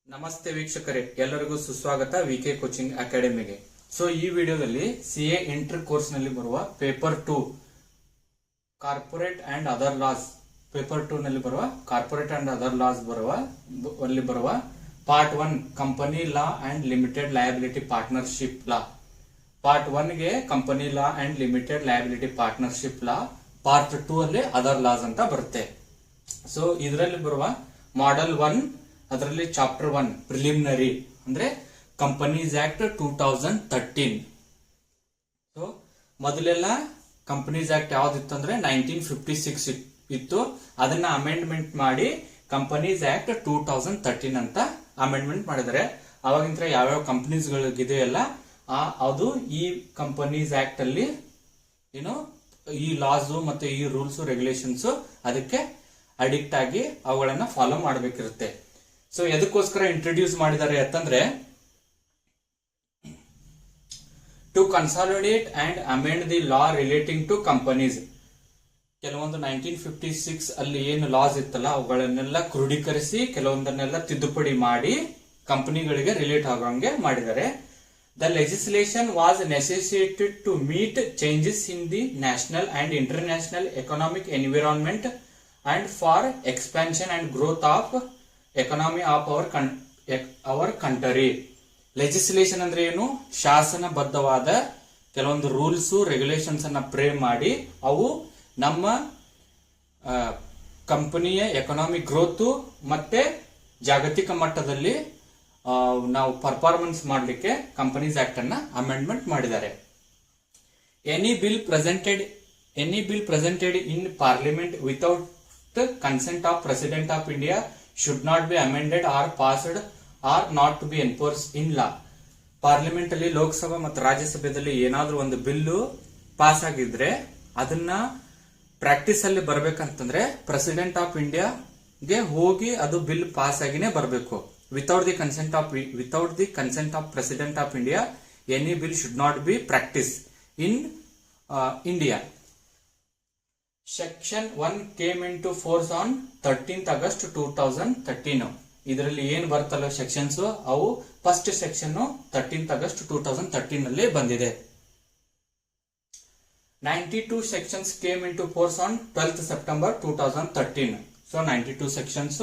ನಮಸ್ತೆ ವೀಕ್ಷಕರೇ, ಎಲ್ಲರಿಗೂ ಸುಸ್ವಾಗತ ವಿಕೆ ಕೋಚಿಂಗ್ ಅಕಾಡೆಮಿಗೆ. ಸೊ ಈ ವಿಡಿಯೋದಲ್ಲಿ ಸಿಎ ಇಂಟರ್ ಕೋರ್ಸ್ ನಲ್ಲಿ ಬರುವ paper 2 corporate and other loss, paper 2 ನಲ್ಲಿ ಬರುವ ಕಾರ್ಪೊರೇಟ್ ಅಂಡ್ ಅದರ್ ಲಾಸ್ ಬರುವ part 1 company law and limited liability partnership law, part 1 ಗೆ company law and limited liability partnership law, part 2 ಅಲ್ಲಿ other loss ಅಂತ ಬರುತ್ತೆ. So ಇದರಲ್ಲಿ ಬರುವ ಮಾಡೆಲ್ 1 ಅದರಲ್ಲಿ ಚಾಪ್ಟರ್ 1 ಪ್ರಿಲಿಮಿನರಿ ಅಂದ್ರೆ ಕಂಪನೀಸ್ ಆಕ್ಟ್ 2013. ಸೊ ಮೊದಲೆಲ್ಲ ಕಂಪನೀಸ್ ಆಕ್ಟ್ ಯಾವ್ದಿತ್ತು ಅಂದ್ರೆ 1956 ಇತ್ತು. ಅದನ್ನ ಅಮೆಂಡ್ಮೆಂಟ್ ಮಾಡಿ ಕಂಪನೀಸ್ ಆಕ್ಟ್ 2013 ಅಂತ ಅಮೆಂಡ್ಮೆಂಟ್ ಮಾಡಿದರೆ ಅವಾಗಿಂತ ಯಾವ್ಯಾವ ಕಂಪನೀಸ್ ಗಳಿದೆಯಲ್ಲ ಅದು ಈ ಕಂಪನೀಸ್ ಆಕ್ಟ್ ಅಲ್ಲಿ ಏನು ಈ ಲಾಸ್ ಮತ್ತೆ ಈ ರೂಲ್ಸ್ ರೆಗ್ಯುಲೇಷನ್ಸ್ ಅದಕ್ಕೆ ಅಡಿಕ್ಟ್ ಆಗಿ ಅವುಗಳನ್ನ ಫಾಲೋ ಮಾಡಬೇಕಿರುತ್ತೆ. ಸೊ ಎದಕ್ಕೋಸ್ಕರ ಇಂಟ್ರೊಡ್ಯೂಸ್ ಮಾಡಿದ್ದಾರೆ ಅಂತಂದ್ರೆ to consolidate and amend the law relating to companies. ಕೆಲವೊಂದು 1956 ಅಲ್ಲಿ ಏನು ಲಾಸ್ ಇತ್ತಲ್ಲ ಅವುಗಳನ್ನೆಲ್ಲ ಕ್ರೋಢೀಕರಿಸಿ ಕೆಲವೊಂದನ್ನೆಲ್ಲ ತಿದ್ದುಪಡಿ ಮಾಡಿ ಕಂಪನಿಗಳಿಗೆ ರಿಲೇಟ್ ಆಗೋಂಗೆ ಮಾಡಿದ್ದಾರೆ. The legislation was necessitated to meet changes in the national and international economic environment and for expansion and growth of economy of our country. Legislation ಅಂದ್ರೆ ಏನು? ಶಾಸನಬದ್ಧವಾದ ಕೆಲವೊಂದು ರೂಲ್ಸ್ ರೆಗ್ಯುಲೇಷನ್ಸ್ ಅನ್ನ ಫ್ರೇಮ್ ಮಾಡಿ ಅವು ನಮ್ಮ ಕಂಪನಿಯ ಎಕನಾಮಿಕ್ ಗ್ರೋತ್ ಮತ್ತೆ ಜಾಗತಿಕ ಮಟ್ಟದಲ್ಲಿ ನಾವು ಪರ್ಫಾರ್ಮೆನ್ಸ್ ಮಾಡಲಿಕ್ಕೆ ಕಂಪನೀಸ್ ಆಕ್ಟ್ ಅನ್ನ ಅಮೆಂಡ್ಮೆಂಟ್ ಮಾಡಿದ್ದಾರೆ. Any bill presented in parliament without consent of president of India should not be amended or passed or not to be enforced in law. Parliament ಅಲ್ಲಿ ಲೋಕಸಭಾ ಮತ್ತು ರಾಜ್ಯಸಭೆಯಲ್ಲಿ ಏನಾದ್ರೂ ಒಂದು ಬಿಲ್ಲು ಪಾಸ್ ಆಗಿದ್ರೆ ಅದನ್ನ ಪ್ರಾಕ್ಟೀಸ್ ಅಲ್ಲಿ ಬರ್ಬೇಕಂತಂದ್ರೆ ಪ್ರೆಸಿಡೆಂಟ್ ಆಫ್ ಇಂಡಿಯಾಗೆ ಹೋಗಿ ಅದು ಬಿಲ್ ಪಾಸ್ ಆಗಿನೇ ಬರಬೇಕು. Without the consent of president of India any bill should not be practice in India. Section 1 came into force on 13th August 2013. ಇದರಲ್ಲಿ ಏನ್ ಬರ್ತಲ್ಲ ಸೆಕ್ಷನ್ಸ್ ಅವು ಫಸ್ಟ್ ಸೆಕ್ಷನ್ 13th August 2013 ನಲ್ಲಿ ಬಂದಿದೆ. 92 sections came into force on 12th September 2013. So 92 sections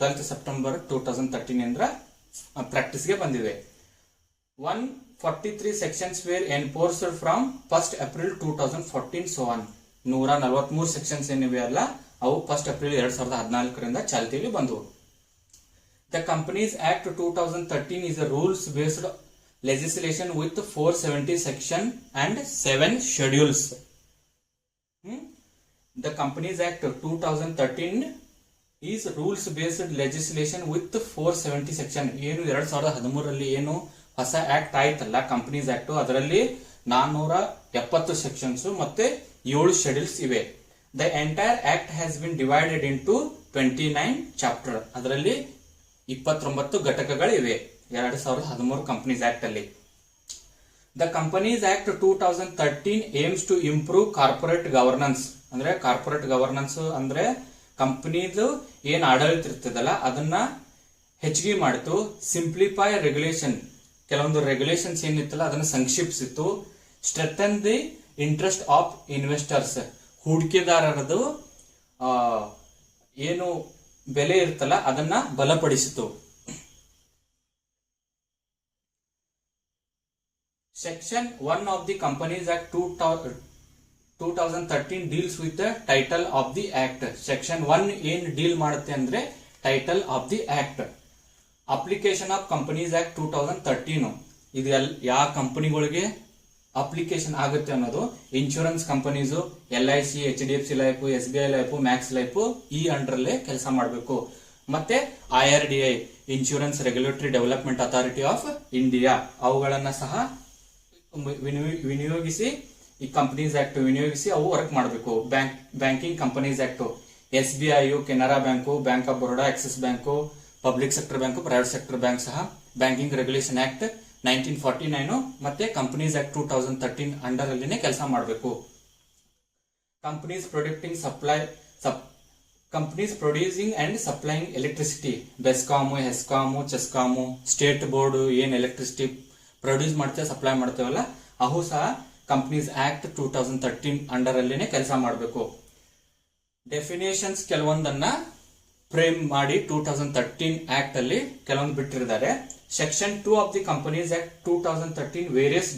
12th September 2013 ಇಂದ practice ಗೆ ಬಂದಿವೆ. 143 sections were enforced from 1st April 2014. So on 143 sections ಏನಿವೆ ಅಲ್ಲ ಅವು 1st April 2014 ಚಾಲ್ತಿಯಲ್ಲಿ ಬಂದವು. The companies act 2013 is a rules based legislation with 470 section and 7 schedules. The Companies Act 2013 is rules based legislation with 470 section. ಏನು 2013 ರಲ್ಲಿ ಏನು ಹೊಸ act ಆಯ್ತಲ್ಲ ಕಂಪನೀಸ್ ಆಕ್ಟ್, ಅದರಲ್ಲಿ 470 ಸೆಕ್ಷನ್ಸ್ ಮತ್ತೆ 7 ಶೆಡ್ಯೂಲ್ಸ್ ಇವೆ. The entire act has been divided in to 29 chapter. ಅದರಲ್ಲಿ 29 ಘಟಕಗಳಿವೆ 2013 ಕಂಪನೀಸ್ ಆಕ್ಟ್ ಅಲ್ಲಿ. The companies act 2013 aims to improve corporate governance. ಅಂದ್ರೆ ಕಾರ್ಪೊರೇಟ್ ಗವರ್ನೆನ್ಸ್ ಅಂದ್ರೆ ಕಂಪನಿದು ಏನ್ ಆಡಳಿತ ಇರ್ತದಲ್ಲ ಅದನ್ನ ಹೆಚ್ಚಿಗೆ ಮಾಡಿತು. ಸಿಂಪ್ಲಿಫೈ ರೆಗ್ಯುಲೇಷನ್, ಕೆಲವೊಂದು ರೆಗ್ಯುಲೇಷನ್ಸ್ ಏನಿತ್ತಲ್ಲ ಅದನ್ನ ಸಂಕ್ಷಿಪ್ಸಿತು. Strengthen the interest of investors, ಹೂಡಿಕೆದಾರರದು ಏನು ಬೆಲೆ ಇರ್ತಲ್ಲ ಅದನ್ನ ಬಲಪಡಿಸಿತು. Section 1 of the companies act 2013 deals with the title of the act. Section 1 ಏನ್ ಡೀಲ್ ಮಾಡುತ್ತೆ ಅಂದ್ರೆ title of the act. Application of companies act 2013 ಇದು ಯಾವ ಕಂಪನಿಗಳಿಗೆ ಅಪ್ಲಿಕೇಶನ್ ಆಗುತ್ತೆ ಅನ್ನೋದು insurance companies, LIC, HDFC life, SBI life, Max life ಈ ಅಂಡರ್ಲ್ಲೇ ಕೆಲಸ ಮಾಡಬೇಕು. ಮತ್ತೆ IRDA insurance regulatory development authority of India ಅವುಗಳನ್ನ ಸಹ ವಿನಿಯೋಗಿಸಿ ಈ ಕಂಪನೀಸ್ ಆಕ್ಟ್ ವಿನಿಯೋಗಿಸಿ ಅವು ವರ್ಕ್ ಮಾಡಬೇಕು. Banking companies act SBI, Canara bank, bank of Baroda, Axis bank, public sector bank, private sector bank ಸಹ ಬ್ಯಾಂಕಿಂಗ್ ರೆಗ್ಯುಲೇಷನ್ ಆಕ್ಟ್ 1949 ಮತ್ತೆ ಕಂಪನೀಸ್ ಆಕ್ಟ್ 2013 ಅಂಡರ್ ಅಲ್ಲಿನೇ ಕೆಲಸ ಮಾಡಬೇಕು. Companies producting companies producing and supplying electricity, BESCOM, HESCOM, CESCOM, state board ಏನ್ electricity produce ಮಾಡ್ತೇವೆ, supply ಮಾಡ್ತೇವಲ್ಲ, ಅವು ಸಹ ಕಂಪನೀಸ್ ಆಕ್ಟ್ 2013 ಅಂಡರ್ ಅಲ್ಲಿನೇ ಕೆಲಸ ಮಾಡಬೇಕು. ಡೆಫಿನೇಷನ್ಸ್ ಕೆಲವೊಂದನ್ನ ಫ್ರೇಮ್ ಮಾಡಿ 2013 ಆಕ್ಟ್ ಅಲ್ಲಿ ಕೆಲವೊಂದು ಬಿಟ್ಟಿದ್ದಾರೆ. Section 2 of the companies act 2013 various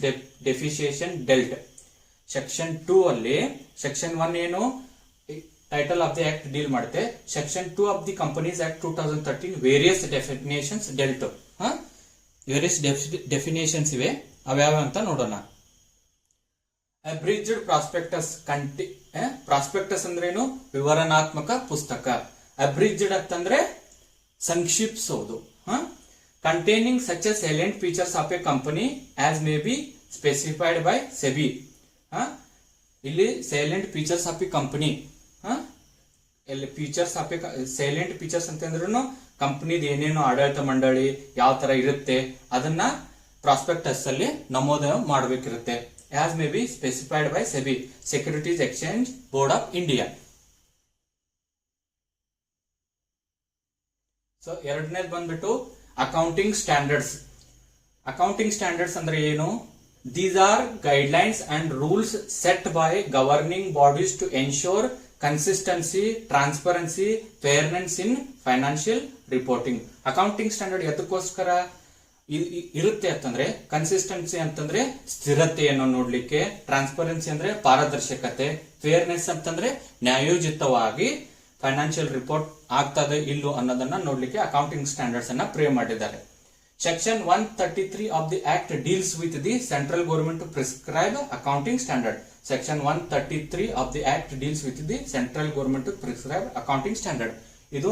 definition dealt. Section 2 ಅಲ್ಲಿ ಸೆಕ್ಷನ್ 1 ಏನು title of the act deal ಮಾಡುತ್ತೆ. Section 2 of the companies act 2013 various definitions dealt. Various definitions ಇವೆ, ಅವ್ಯಾವ ಅಂತ ನೋಡೋಣ. ಅಬ್ರಿಜ್ಡ್ ಪ್ರಾಸ್ಪೆಕ್ಟಸ್. ಪ್ರಾಸ್ಪೆಕ್ಟಸ್ ಅಂದ್ರೇನು? ವಿವರಣಾತ್ಮಕ ಪುಸ್ತಕ. ಅಬ್ರಿಜ್ಡ್ ಅಂತಂದ್ರೆ ಸಂಕ್ಷಿಪ್ಸೋದು. Containing such a salient features of a company as may be specified by SEBI. ಇಲ್ಲಿ salient features of a company, ಇಲ್ಲಿ features of a salient features ಅಂತಂದ್ರೂ ಕಂಪನಿದ ಏನೇನು ಆಡಳಿತ ಮಂಡಳಿ ಯಾವ ತರ ಇರುತ್ತೆ ಅದನ್ನ ಪ್ರಾಸ್ಪೆಕ್ಟಸ್ ಅಲ್ಲಿ ನಮೂದು ಮಾಡಬೇಕಿರುತ್ತೆ. As may be specified by SEBI, securities exchange board of India. So ಎರಡನೇದು ಬಂದ್ಬಿಟ್ಟು ಅಕೌಂಟಿಂಗ್ ಸ್ಟ್ಯಾಂಡರ್ಡ್ಸ್. ಅಕೌಂಟಿಂಗ್ ಸ್ಟ್ಯಾಂಡರ್ಡ್ಸ್ ಅಂದ್ರೆ ಏನು? These are guidelines and rules set by governing bodies to ensure consistency, transparency, fairness in financial reporting. Accounting standard ಎದಕ್ಕೋಸ್ಕರ ಇರುತ್ತೆ ಅಂತಂದ್ರೆ, consistency ಅಂತಂದ್ರೆ ಸ್ಥಿರತೆಯನ್ನು ನೋಡ್ಲಿಕ್ಕೆ, ಟ್ರಾನ್ಸ್ಪರೆನ್ಸಿ ಅಂದ್ರೆ ಪಾರದರ್ಶಕತೆ, ಫೇರ್ನೆಸ್ ಅಂತಂದ್ರೆ ನ್ಯಾಯೋಚಿತವಾಗಿ ಫೈನಾನ್ಷಿಯಲ್ ರಿಪೋರ್ಟ್ ಆಗ್ತದೆ ಇಲ್ಲೋ ಅನ್ನೋದನ್ನ ನೋಡ್ಲಿಕ್ಕೆ ಅಕೌಂಟಿಂಗ್ ಸ್ಟ್ಯಾಂಡರ್ಡ್ಸ್ ಅನ್ನ ಪ್ರೇ ಮಾಡಿದ್ದಾರೆ. Section 133 of the act deals with the central government to prescribe accounting standard. Section 133 of the act deals with the central government to prescribe accounting standard. ಇದು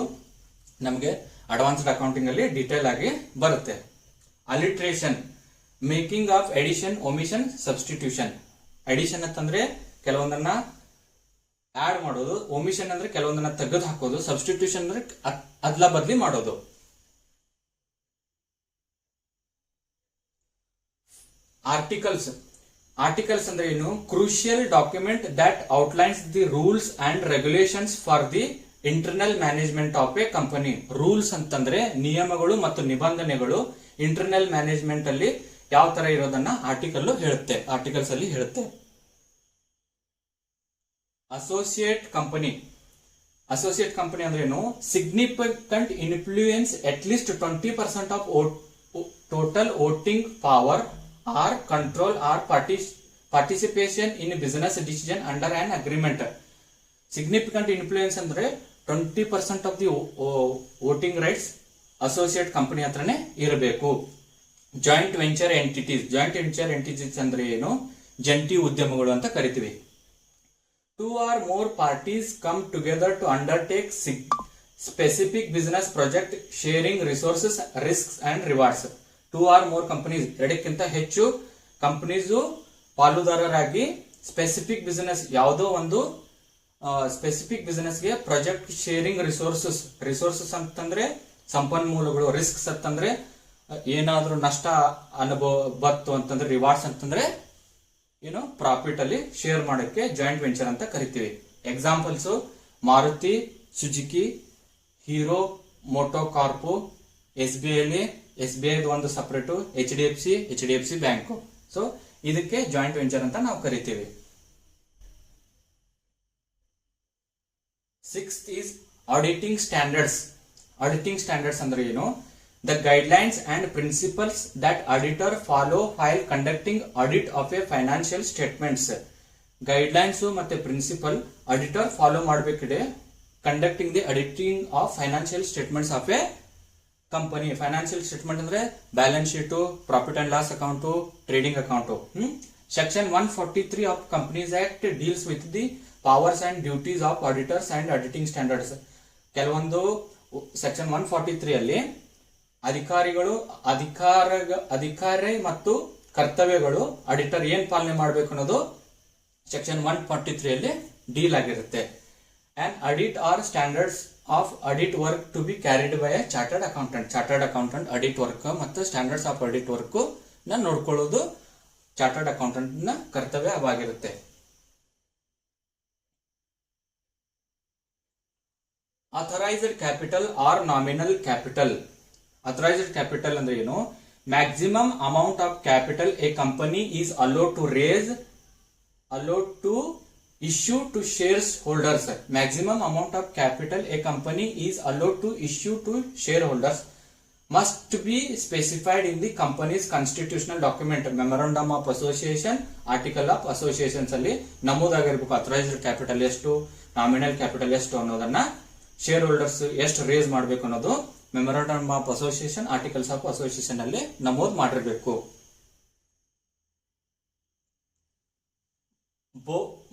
ನಮಗೆ ಅಡ್ವಾನ್ಸ್ಡ್ ಅಕೌಂಟಿಂಗ್ ಅಲ್ಲಿ ಡೀಟೇಲ್ ಆಗಿ ಬರುತ್ತೆ. Alteration, making of addition, omission, substitution. Addition ಅಂತಂದ್ರೆ ಕೆಲವೊಂದನ್ನ add ಮಾಡೋದು, omission ಅಂದ್ರೆ ಕೆಲವೊಂದನ್ನ ತೆಗೆದು ಹಾಕೋದು, ಸಬ್ಸ್ಟಿಟ್ಯೂಷನ್ ಅಂದ್ರೆ ಅದ್ಲ ಬದ್ಲಿ ಮಾಡೋದು. ಆರ್ಟಿಕಲ್ಸ್. ಆರ್ಟಿಕಲ್ಸ್ ಅಂದ್ರೆ ಏನು? Crucial document that outlines the rules and regulations for the internal management of a company. Rules ಅಂತಂದ್ರೆ ನಿಯಮಗಳು ಮತ್ತು ನಿಬಂಧನೆಗಳು ಇಂಟರ್ನಲ್ ಮ್ಯಾನೇಜ್ಮೆಂಟ್ ಅಲ್ಲಿ ಯಾವ ತರ ಇರೋದನ್ನ ಆರ್ಟಿಕಲ್ ಹೇಳುತ್ತೆ, ಆರ್ಟಿಕಲ್ಸ್ ಅಲ್ಲಿ ಹೇಳುತ್ತೆ. Associate company. ಅಸೋಸಿಯೇಟ್ ಕಂಪನಿ ಅಂದ್ರೆ ಏನು? Significant influence at least 20% of total voting power or control or participation in business decision under an agreement. Significant influence ಅಂದ್ರೆ 20% of the voting rights associate company ಹತ್ರನೇ ಇರಬೇಕು. Joint venture entities. Joint venture entities ಅಂದ್ರೆ ಏನು? ಜಂಟಿ ಉದ್ಯಮಗಳು ಅಂತ ಕರಿತೀವಿ. 2 or more parties come together to undertake specific business project sharing resources, risks and rewards. 2 or more companies, ಎರಡಕ್ಕಿಂತ ಹೆಚ್ಚು ಕಂಪನೀಸ್ ಪಾಲುದಾರರಾಗಿ ಸ್ಪೆಸಿಫಿಕ್ ಬಿಸಿನೆಸ್, ಯಾವುದೋ ಒಂದು ಸ್ಪೆಸಿಫಿಕ್ ಬಿಸಿನೆಸ್ ಗೆ ಪ್ರಾಜೆಕ್ಟ್ ಶೇರಿಂಗ್ ರಿಸೋರ್ಸಸ್. ರಿಸೋರ್ಸಸ್ ಅಂತಂದ್ರೆ ಸಂಪನ್ಮೂಲಗಳು, ರಿಸ್ಕ್ಸ್ ಅಂತಂದ್ರೆ ಏನಾದ್ರೂ ನಷ್ಟ ಅನುಭವ ಬತ್ತು ಅಂತಂದ್ರೆ, ರಿವಾರ್ಡ್ಸ್ ಅಂತಂದ್ರೆ ಏನು ಪ್ರಾಫಿಟ್ ಅಲ್ಲಿ ಶೇರ್ ಮಾಡಕ್ಕೆ ಜಾಯಿಂಟ್ ವೆಂಚರ್ ಅಂತ ಕರಿತೀವಿ. Examples Maruti Suzuki, Hero MotoCorp, S B I ಒಂದು separate, H D F C bank. So ಇದಕ್ಕೆ ಜಾಯಿಂಟ್ ವೆಂಚರ್ ಅಂತ ನಾವು ಕರಿತೀವಿ. 6th is auditing standards. Auditing standards ಅಂದ್ರೆ ಏನು? The guidelines and principles that auditor follow while conducting audit of a financial statements. Guidelines ಮತ್ತೆ principal auditor follow ಮಾಡಬೇಕಿದೆ conducting the auditing of financial statements of a company. Financial statement ಅಂದ್ರೆ balance sheet, profit and loss account, trading account. Section 143 of companies act deals with the powers and duties of auditors and auditing standards. ಕೆಲವೊಂದು section 143 ಅಲ್ಲಿ ಅಧಿಕಾರ ಮತ್ತು ಕರ್ತವ್ಯಗಳು auditor ಏನ್ ಪಾಲನೆ ಮಾಡಬೇಕು ಅನ್ನೋದು section 143 ಅಲ್ಲಿ ಡೀಲ್ ಆಗಿರುತ್ತೆ. And audit are standards of audit work to be carried by a chartered accountant. Chartered accountant audit work ಮತ್ತು ಸ್ಟ್ಯಾಂಡರ್ಡ್ಸ್ ಆಫ್ ಆಡಿಟ್ ವರ್ಕ್ ನ ನೋಡ್ಕೊಳ್ಳೋದು ಚಾರ್ಟರ್ಡ್ ಅಕೌಂಟೆಂಟ್ ನ ಕರ್ತವ್ಯವಾಗಿರುತ್ತೆ. Authorised capital or nominal capital. Authorised capital ಅಂದ್ರೆ ಏನು? Maximum amount of capital a company is allowed to issue to shareholders. Maximum amount of capital a company is allowed to issue to shareholders must be specified in the company's constitutional document, memorandum of association, article of associations ಅಲ್ಲಿ ನಮೂದಾಗಿರ್ಬೇಕು. Authorised capital ಎಷ್ಟು, nominal capital ಎಷ್ಟು ಅನ್ನೋದನ್ನ, shareholders ಎಷ್ಟು raise ಮಾಡಬೇಕು ಅನ್ನೋದು memorandum of association, articles of association ಅಲ್ಲಿ ನಮೂದು ಮಾಡಿರಬೇಕು.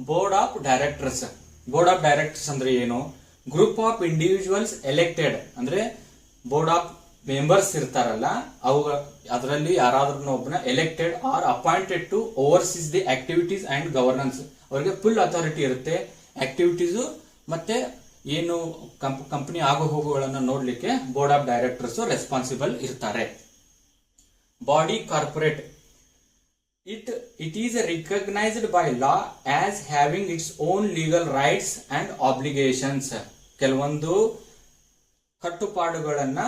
Board of directors. Board of directors ಅಂದ್ರೆ ಏನು? ಗ್ರೂಪ್ ಆಫ್ ಇಂಡಿವಿಜುವಲ್ಸ್ ಎಲೆಕ್ಟೆಡ್ ಅಂದ್ರೆ ಬೋರ್ಡ್ ಆಫ್ ಮೆಂಬರ್ಸ್ ಇರ್ತಾರಲ್ಲ, ಅದರಲ್ಲಿ ಯಾರಾದ್ರೂ ಒಬ್ಬನ elected or appointed to overseas the activities and governance. ಅವರಿಗೆ ಫುಲ್ ಅಥಾರಿಟಿ ಇರುತ್ತೆ. ಆಕ್ಟಿವಿಟೀಸ್ ಮತ್ತೆ ಏನು ಕಂಪನಿ ಆಗೋ ಹೋಗುಗಳನ್ನ ನೋಡ್ಲಿಕ್ಕೆ ಬೋರ್ಡ್ ಆಫ್ ಡೈರೆಕ್ಟರ್ಸ್ ರೆಸ್ಪಾನ್ಸಿಬಲ್ ಇರ್ತಾರೆ. Body corporate. It is recognized by law as having its own legal rights and obligations. ಕೆಲವೊಂದು ಕಟ್ಟುಪಾಡುಗಳನ್ನ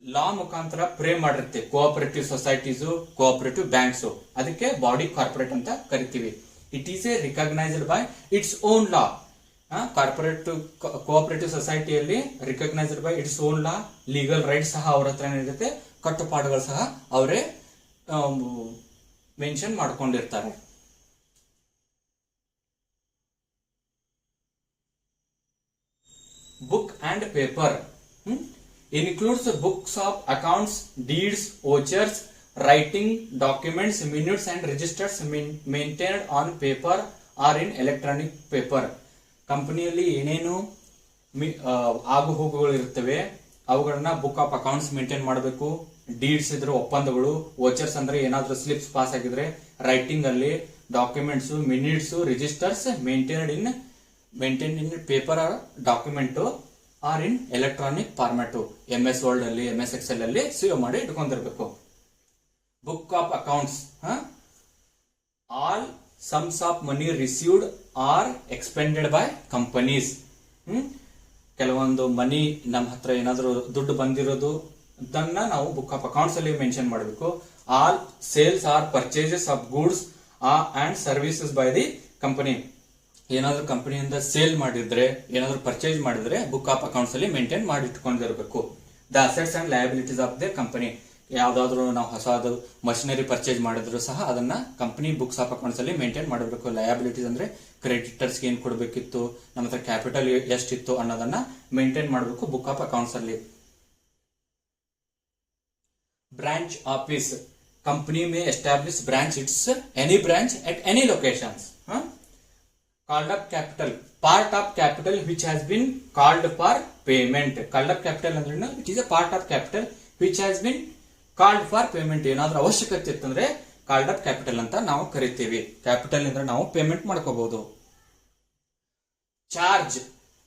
ಲಾ ಮುಖಾಂತರ ಪ್ರೇ ಮಾಡಿರುತ್ತೆ. ಕೋಆಪರೇಟಿವ್ ಸೊಸೈಟೀಸ್, ಕೋಆಪರೇಟಿವ್ ಬ್ಯಾಂಕ್ಸ್, ಅದಕ್ಕೆ ಬಾಡಿ ಕಾರ್ಪೊರೇಟ್ ಅಂತ ಕರಿತೀವಿ. It is a recognised by its own law. Cooperative ಸೊಸೈಟಿಯಲ್ಲಿ recognised by its own law, legal rights ಸಹ ಅವ್ರ ಹತ್ರ ಇರುತ್ತೆ, ಕಟ್ಟುಪಾಡುಗಳು ಸಹ ಅವರೇ ಮೆನ್ಷನ್ ಮಾಡ್ಕೊಂಡಿರ್ತಾರೆ. Book and paper includes books of accounts, deeds, vouchers, writing, documents, minutes and registers maintained on paper or in electronic paper. ಕಂಪನಿಯಲ್ಲಿ ಏನೇನು ಆಗು ಹೋಗುಗಳು ಇರ್ತವೆ ಅವುಗಳನ್ನ ಬುಕ್ ಆಫ್ ಅಕೌಂಟ್ಸ್ ಮೇಂಟೈನ್ ಮಾಡಬೇಕು. ಡೀಡ್ಸ್ ಇದ್ರೆ ಒಪ್ಪಂದಗಳು, ವೋಚರ್ಸ್ ಅಂದ್ರೆ ಏನಾದ್ರೂ ಸ್ಲಿಪ್ಸ್ ಪಾಸ್ ಆಗಿದ್ರೆ, ರೈಟಿಂಗ್ ಅಲ್ಲಿ documents, minutes, registers maintain in paper document or in electronic format. MS Word ಅಲ್ಲಿ, MS ಎಕ್ಸೆಲ್ ಅಲ್ಲಿ ಸೇವ್ ಮಾಡಿ ಇಟ್ಕೊಂಡಿರ್ಬೇಕು. Book of accounts, all sums of money received or expended by companies. ಕೆಲವೊಂದು money ನಮ್ಮ ಹತ್ರ ಏನಾದ್ರು ದುಡ್ಡು ಬಂದಿರೋದು ಅದನ್ನ ನಾವು ಬುಕ್ ಆಫ್ ಅಕೌಂಟ್ಸ್ ಅಲ್ಲಿ ಮೆನ್ಷನ್ ಮಾಡಬೇಕು. All sales R purchases of goods and services by the company. ಏನಾದ್ರೂ ಕಂಪನಿಯಿಂದ ಸೇಲ್ ಮಾಡಿದ್ರೆ, ಏನಾದ್ರೂ ಪರ್ಚೇಸ್ ಮಾಡಿದ್ರೆ ಬುಕ್ ಆಫ್ ಅಕೌಂಟ್ಸ್ ಅಲ್ಲಿ ಮೇಂಟೈನ್ ಮಾಡಿ ಇಟ್ಕೊಂಡಿರ್ಬೇಕು. The assets and liabilities of the company. ಯಾವ್ದಾದ್ರು ನಾವು ಹೊಸದು ಮಷಿನರಿ ಪರ್ಚೇಸ್ ಮಾಡಿದ್ರು ಸಹ ಅದನ್ನ ಕಂಪನಿ ಬುಕ್ಸ್ ಆಫ್ ಅಕೌಂಟ್ಸ್ ಅಲ್ಲಿ ಮೇಂಟೈನ್ ಮಾಡಬೇಕು. ಲಯಬಿಲಿಟೀಸ್ ಅಂದ್ರೆ ಕ್ರೆಡಿಟರ್ಸ್ ಏನ್ ಕೊಡಬೇಕಿತ್ತು, ನಮ್ಮ ಹತ್ರ ಕ್ಯಾಪಿಟಲ್ ಎಷ್ಟಿತ್ತು ಅನ್ನೋದನ್ನ ಮೇಂಟೈನ್ ಮಾಡಬೇಕು ಬುಕ್ ಆಫ್ ಅಕೌಂಟ್ಸ್ ಅಲ್ಲಿ. Branch office. Company may establish branch its any branch at any locations. Called up capital, part of capital which has been called for payment. Called up capital ಅಂದ್ರೆ it is a part of capital which has been called for payment. ಏನಾದ್ರೂ ಅವಶ್ಯಕತೆ ಇತ್ತಂದ್ರೆ called up capital ಅಂತ ನಾವು ಕರಿತೀವಿ. Capital ಇಂದ ನಾವು payment ಮಾಡ್ಕೋಬಹುದು. Charge,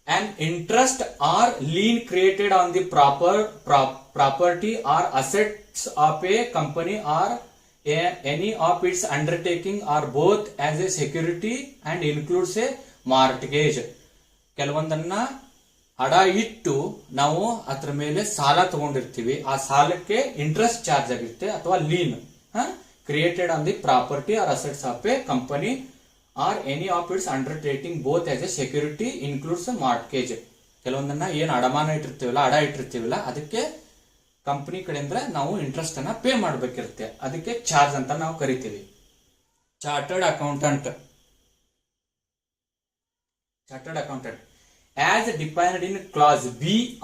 an interest or lien created on the property or assets of a company or any of its undertaking are both as a security and includes a mortgage. ಕೆಲವೊಂದನ್ನ ಅಡ ಇಟ್ಟು ನಾವು ಅದ್ರ ಮೇಲೆ ಸಾಲ ತಗೊಂಡಿರ್ತೀವಿ, ಆ ಸಾಲಕ್ಕೆ ಇಂಟ್ರೆಸ್ಟ್ ಚಾರ್ಜ್ ಆಗಿರುತ್ತೆ ಅಥವಾ lien created on the property or assets of a company or any of its undertaking both as a security includes mortgage. ಕೆಲವೊಂದನ್ನ ಏನ್ ಅಡಮಾನ ಇಟ್ಟಿರ್ತೀವಲ್ಲ, ಅಡ ಇಟ್ಟಿರ್ತೀವಲ್ಲ, ಅದಕ್ಕೆ ಕಂಪನಿ ಕಡೆಯಿಂದ ನಾವು ಇಂಟ್ರೆಸ್ಟ್ ಅನ್ನ ಪೇ ಮಾಡಬೇಕಿರುತ್ತೆ, ಅದಕ್ಕೆ ಚಾರ್ಜ್ ಅಂತ ನಾವು ಕರಿತೀವಿ. Chartered accountant. Chartered accountant as defined in clause B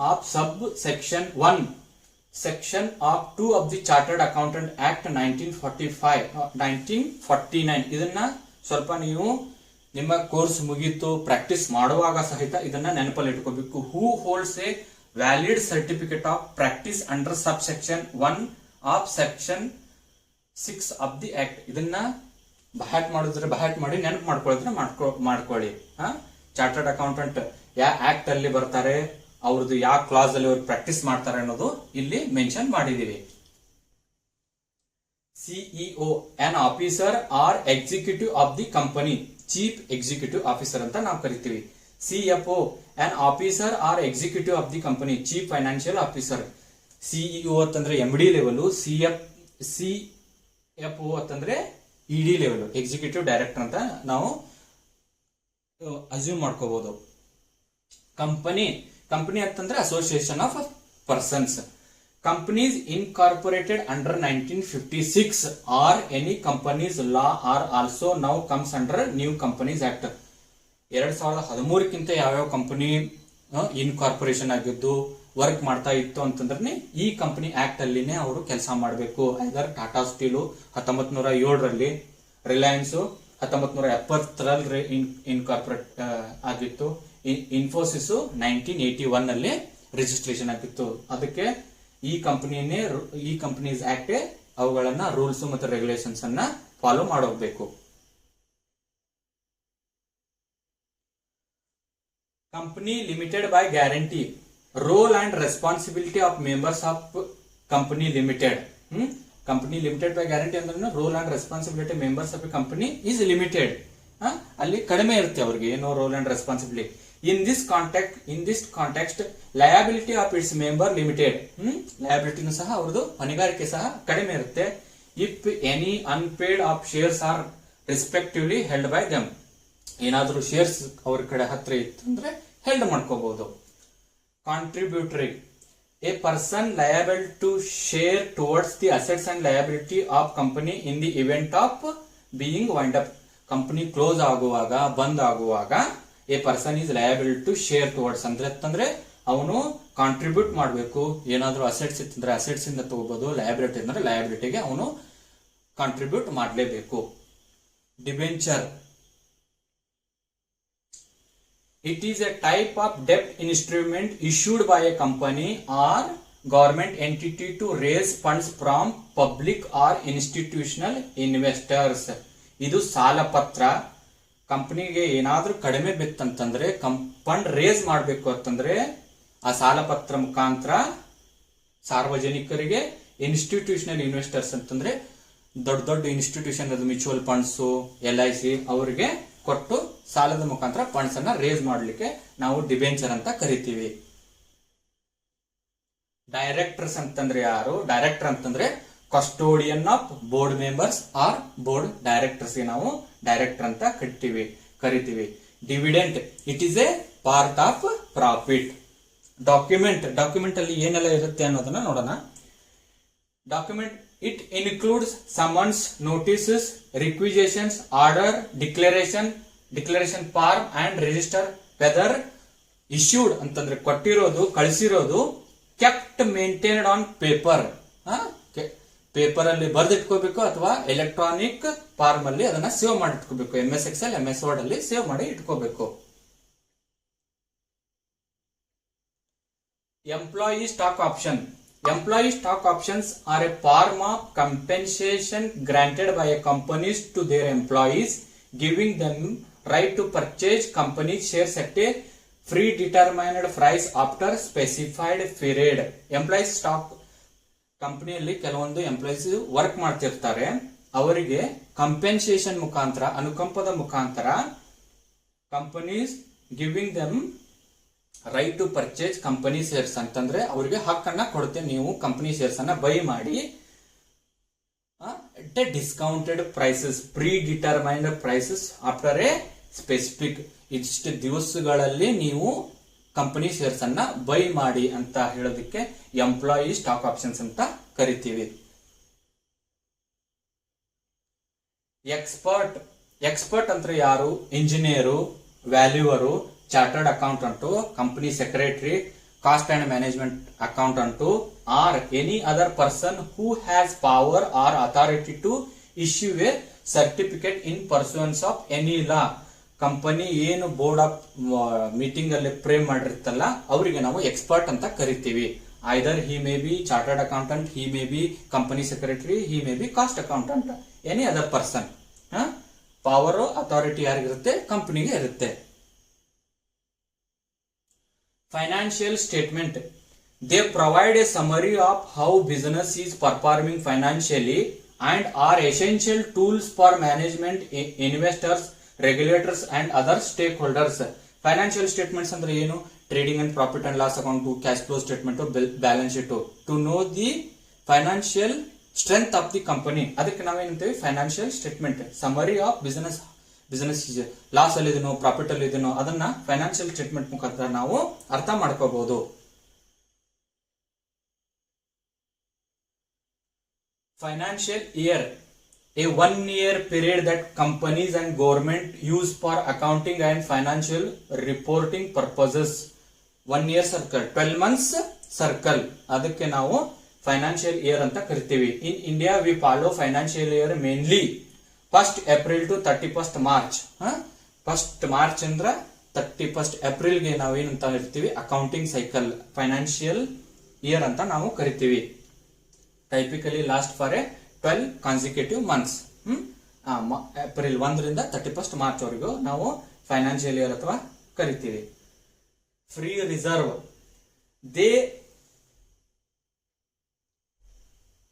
of subsection 1 section of 2 of the Chartered Accountant Act 1949. ಇದನ್ನ ಸ್ವಲ್ಪ ನೀವು ನಿಮ್ಮ ಕೋರ್ಸ್ ಮುಗಿತು ಪ್ರಾಕ್ಟೀಸ್ ಮಾಡುವಾಗ ಸಹಿತ ಇದನ್ನ ನೆನಪಲ್ಲಿ ಇಟ್ಕೋಬೇಕು. Who holds a valid certificate of practice under subsection 1 of section 6 of the act. ಇದನ್ನ ಬಹ್ಯಾಟ್ ಮಾಡಿದ್ರೆ ಬಹ್ಯಾಟ್ ಮಾಡಿ ನೆನಪು ಮಾಡ್ಕೊಳ್ಳಿದ್ರೆ ಮಾಡ್ಕೊಳ್ಳಿ. ಚಾರ್ಟರ್ಡ್ ಅಕೌಂಟೆಂಟ್ ಯಾವ ಆಕ್ಟ್ ಅಲ್ಲಿ ಬರ್ತಾರೆ, ಅವ್ರದ್ದು ಯಾವ ಕ್ಲಾಸ್ ಅಲ್ಲಿ ಅವ್ರು ಪ್ರಾಕ್ಟೀಸ್ ಮಾಡ್ತಾರೆ ಅನ್ನೋದು ಇಲ್ಲಿ ಮೆನ್ಷನ್ ಮಾಡಿದೀವಿ. CEO an officer or executive of the company, chief executive officer ಅಂತ ನಾವು ಕರಿತೀವಿ. CFO, an officer or executive of the company, chief financial officer. CEO ಅಂತಂದ್ರೆ MD ಲೆವೆಲ್, CFO ಅಂತಂದ್ರೆ ED ಲೆವೆಲ್, ಎಕ್ಸಿಕ್ಯೂಟಿವ್ ಡೈರೆಕ್ಟರ್ ಅಂತ ನಾವು assume ಮಾಡ್ಕೋಬಹುದು. Company ಅಂತಂದ್ರೆ association of persons. Companies incorporated under 1956 or any companies law are also now comes under New Companies Act. 2013 ಯಾವ್ಯಾವ company incorporation ಆಗಿದ್ದು work ಮಾಡ್ತಾ ಇತ್ತು ಅಂತಂದ್ರೆ ಈ ಕಂಪನಿ ಆಕ್ಟ್ ಅಲ್ಲಿನೇ ಅವರು ಕೆಲಸ ಮಾಡಬೇಕು. ಐದರ್ ಟಾಟಾ ಸ್ಟೀಲು 1907ರಲ್ಲಿ, ರಿಲಯನ್ಸ್ 1970ರಲ್ಲಿ ಇನ್ಕಾರ್ಪೊರೇಟ್ ಆಗಿತ್ತು, ಇನ್ಫೋಸಿಸ್ 1981 ನಲ್ಲಿ ರಿಜಿಸ್ಟ್ರೇಷನ್ ಆಗಿತ್ತು. ಅದಕ್ಕೆ ಈ ಕಂಪನೀಸ್ ಆಕ್ಟ್ ಅವುಗಳನ್ನ ರೂಲ್ಸ್ ಮತ್ತು ರೆಗ್ಯುಲೇಷನ್ಸ್ ಅನ್ನ ಫಾಲೋ ಮಾಡೋಗ್ಬೇಕು. Company limited by guarantee, role and responsibility of members of company limited. Company limited by guarantee ಅಂದ್ರೆ role and responsibility members of company is limited. ಅಲ್ಲಿ ಕಡಿಮೆ ಇರುತ್ತೆ ಅವ್ರಿಗೆ ಏನೋ role and responsibility. In this context, liability of its member limited. Liability ಸಹ ಅವರದು ಹೊಣೆಗಾರಿಕೆ ಸಹ ಕಡಿಮೆ ಇರುತ್ತೆ. If any unpaid of shares are respectively held by them. ಏನಾದರೂ ಶೇರ್ಸ್ ಅವ್ರ ಕಡೆ ಹತ್ರ ಇತ್ತು ಅಂದ್ರೆ ಹೆಲ್ಡ್ ಮಾಡ್ಕೋಬಹುದು. Contributory, a person liable to share towards the assets and liability of company in the event of being wind up. Company close ಆಗುವಾಗ, ಬಂದ್ ಆಗುವಾಗ a person is liable to share towards ಅಂತಂದ್ರೆ ಅವನು ಕಾಂಟ್ರಿಬ್ಯೂಟ್ ಮಾಡಬೇಕು. ಏನಾದ್ರೂ assets ಇತ್ತಂದ್ರೆ assets ಇಂದ ತಗೋಬಹುದು, ಲಯಬಿಲಿಟಿ ಅಂದ್ರೆ ಲಯಬಿಲಿಟಿಗೆ ಅವನು ಕಾಂಟ್ರಿಬ್ಯೂಟ್ ಮಾಡಲೇಬೇಕು. Debenture, it is A type of ಡೆಬ್ಟ್ instrument issued by a company or government entity to raise funds from public or institutional investors. ಇದು ಸಾಲ ಪತ್ರ. ಕಂಪನಿಗೆ ಏನಾದ್ರೂ ಕಡಿಮೆ ಬಿತ್ತಂತಂದ್ರೆ, ಫಂಡ್ ರೇಸ್ ಮಾಡಬೇಕು ಅಂತಂದ್ರೆ ಆ ಸಾಲ ಪತ್ರ ಮುಖಾಂತರ ಸಾರ್ವಜನಿಕರಿಗೆ, ಇನ್ಸ್ಟಿಟ್ಯೂಷನಲ್ ಇನ್ವೆಸ್ಟರ್ಸ್ ಅಂತಂದ್ರೆ ದೊಡ್ಡ ದೊಡ್ಡ ಇನ್ಸ್ಟಿಟ್ಯೂಷನ್, ಅದು ಮ್ಯೂಚುವಲ್ ಫಂಡ್ಸ್, LIC ಅವರಿಗೆ ಕೊಟ್ಟು ಸಾಲದ ಮುಖಾಂತರ ಫಂಡ್ಸ್ ಅನ್ನ ರೇಸ್ ಮಾಡಲಿಕ್ಕೆ ನಾವು ಡಿಬೆಂಚರ್ ಅಂತ ಕರಿತೀವಿ. ಡೈರೆಕ್ಟರ್ಸ್ ಅಂತಂದ್ರೆ ಯಾರು? ಡೈರೆಕ್ಟರ್ ಅಂತಂದ್ರೆ custodian of board members or board directors ಗೆ ನಾವು ಡೈರೆಕ್ಟರ್ ಅಂತ ಕರಿತೀವಿ. Dividend, it is a part of profit. Document ಅಲ್ಲಿ ಏನೆಲ್ಲ ಇರುತ್ತೆ ಅನ್ನೋದನ್ನ ನೋಡೋಣ. Document, it includes summons, notices, requisitions, order, declaration form and register whether issued ಅಂತಂದ್ರೆ ಕೊಟ್ಟಿರೋದು, ಕಳಿಸಿರೋದು, kept maintained on paper, paper ಅಲ್ಲಿ ಬರೆದಿಟ್ಕೋಬೇಕು ಅಥವಾ ಎಲೆಕ್ಟ್ರಾನಿಕ್ ಫಾರ್ಮ್ ಅಲ್ಲಿ ಅದನ್ನ ಸೇವ್ ಮಾಡಿ ಇಟ್ಕೋಬೇಕು. MS Excel, MS Word ಅಲ್ಲಿ ಸೇವ್ ಮಾಡಿ ಇಟ್ಕೋಬೇಕು. Employee stock option. Employee stock options are a form of compensation granted by a companies to their employees, giving them right to purchase company shares at a predetermined price after specified period. Employee stock, ಕಂಪನಿಯಲ್ಲಿ ಕೆಲವೊಂದು employees work ಮಾಡ್ತಿರ್ತಾರೆ, ಅವರಿಗೆ compensation ಮುಖಾಂತರ, ಅನುಕಂಪದ ಮುಖಾಂತರ companies giving them right to purchase company shares ಅಂತಂದ್ರೆ ಅವರಿಗೆ ಹಕ್ಕನ್ನ ಕೊಡುತ್ತೆ. ನೀವು ಕಂಪನಿ ಶೇರ್ಸ್ ಅನ್ನ ಬೈ ಮಾಡಿ at a discounted prices, predetermined prices after a specific, ಇಷ್ಟು ದಿವಸಗಳಲ್ಲಿ ನೀವು ಕಂಪನಿ ಶೇರ್ಸ್ ಅನ್ನ ಬೈ ಮಾಡಿ ಅಂತ ಹೇಳೋದಕ್ಕೆ ಎಂಪ್ಲಾಯಿ ಸ್ಟಾಕ್ ಆಪ್ಷನ್ಸ್ ಅಂತ ಕರಿತೀವಿ. ಎಕ್ಸ್ಪರ್ಟ್ ಅಂದ್ರೆ ಯಾರು? Engineer, valuer, chartered accountant, company secretary, cost and management accountant, or any other person who has power or authority to issue a certificate in pursuance of any law. Company ಏನು board of meeting ಅಲ್ಲಿ frame ಮಾಡಿರ್ತಲ್ಲ ಅವರಿಗೆ ನಾವು expert ಅಂತ ಕರಿತೀವಿ. Either he may be chartered accountant, he may be company secretary, he may be cost accountant, any other person. Power authority ಯಾರಿಗಿರುತ್ತೆ? ಕಂಪನಿಗೆ ಇರುತ್ತೆ. Financial statement, they provide a summary of how business is performing financially and are essential tools for management, investors, regulators and other stakeholders. Financial statements ಅಂದ್ರೆ ಏನು? Trading and profit and loss account, cash flow statement, balance sheet. To know the financial strength of the company, ಅದಕ್ಕೆ ನಾವೇನಂತೀವಿ financial statement. Summary of business loss ಅಲ್ಲಿ ಇದೀನೋ profit ಅಲ್ಲಿ ಇದೀನೋ ಅದನ್ನ financial statement ಮುಖಾಂತರ ನಾವು ಅರ್ಥ ಮಾಡ್ಕೋಬಹುದು. Financial year, a 1 year period that companies and government use for accounting and financial reporting purposes. 1 year circle, 12 months circle, ಅದಕ್ಕೆ ನಾವು ಫೈನಾನ್ಷಿಯಲ್ ಇಯರ್ ಅಂತ ಕರಿತೀವಿ. In India we follow financial year mainly 1st April to 31st March. 1st March ಅಂದ್ರ 31st April ಗೆ ನಾವು ಏನಂತ ಇರ್ತೀವಿ, accounting cycle financial year ಅಂತ ನಾವು ಕರಿತೀವಿ. Typically last for A 12 consecutive months. April 1 ರಿಂದ 31st March ವರೆಗೂ ನಾವು ಫೈನಾನ್ಷಿಯಲ್ ಇಯರ್ ಅಥವಾ ಕರಿತೀವಿ. Free reserve,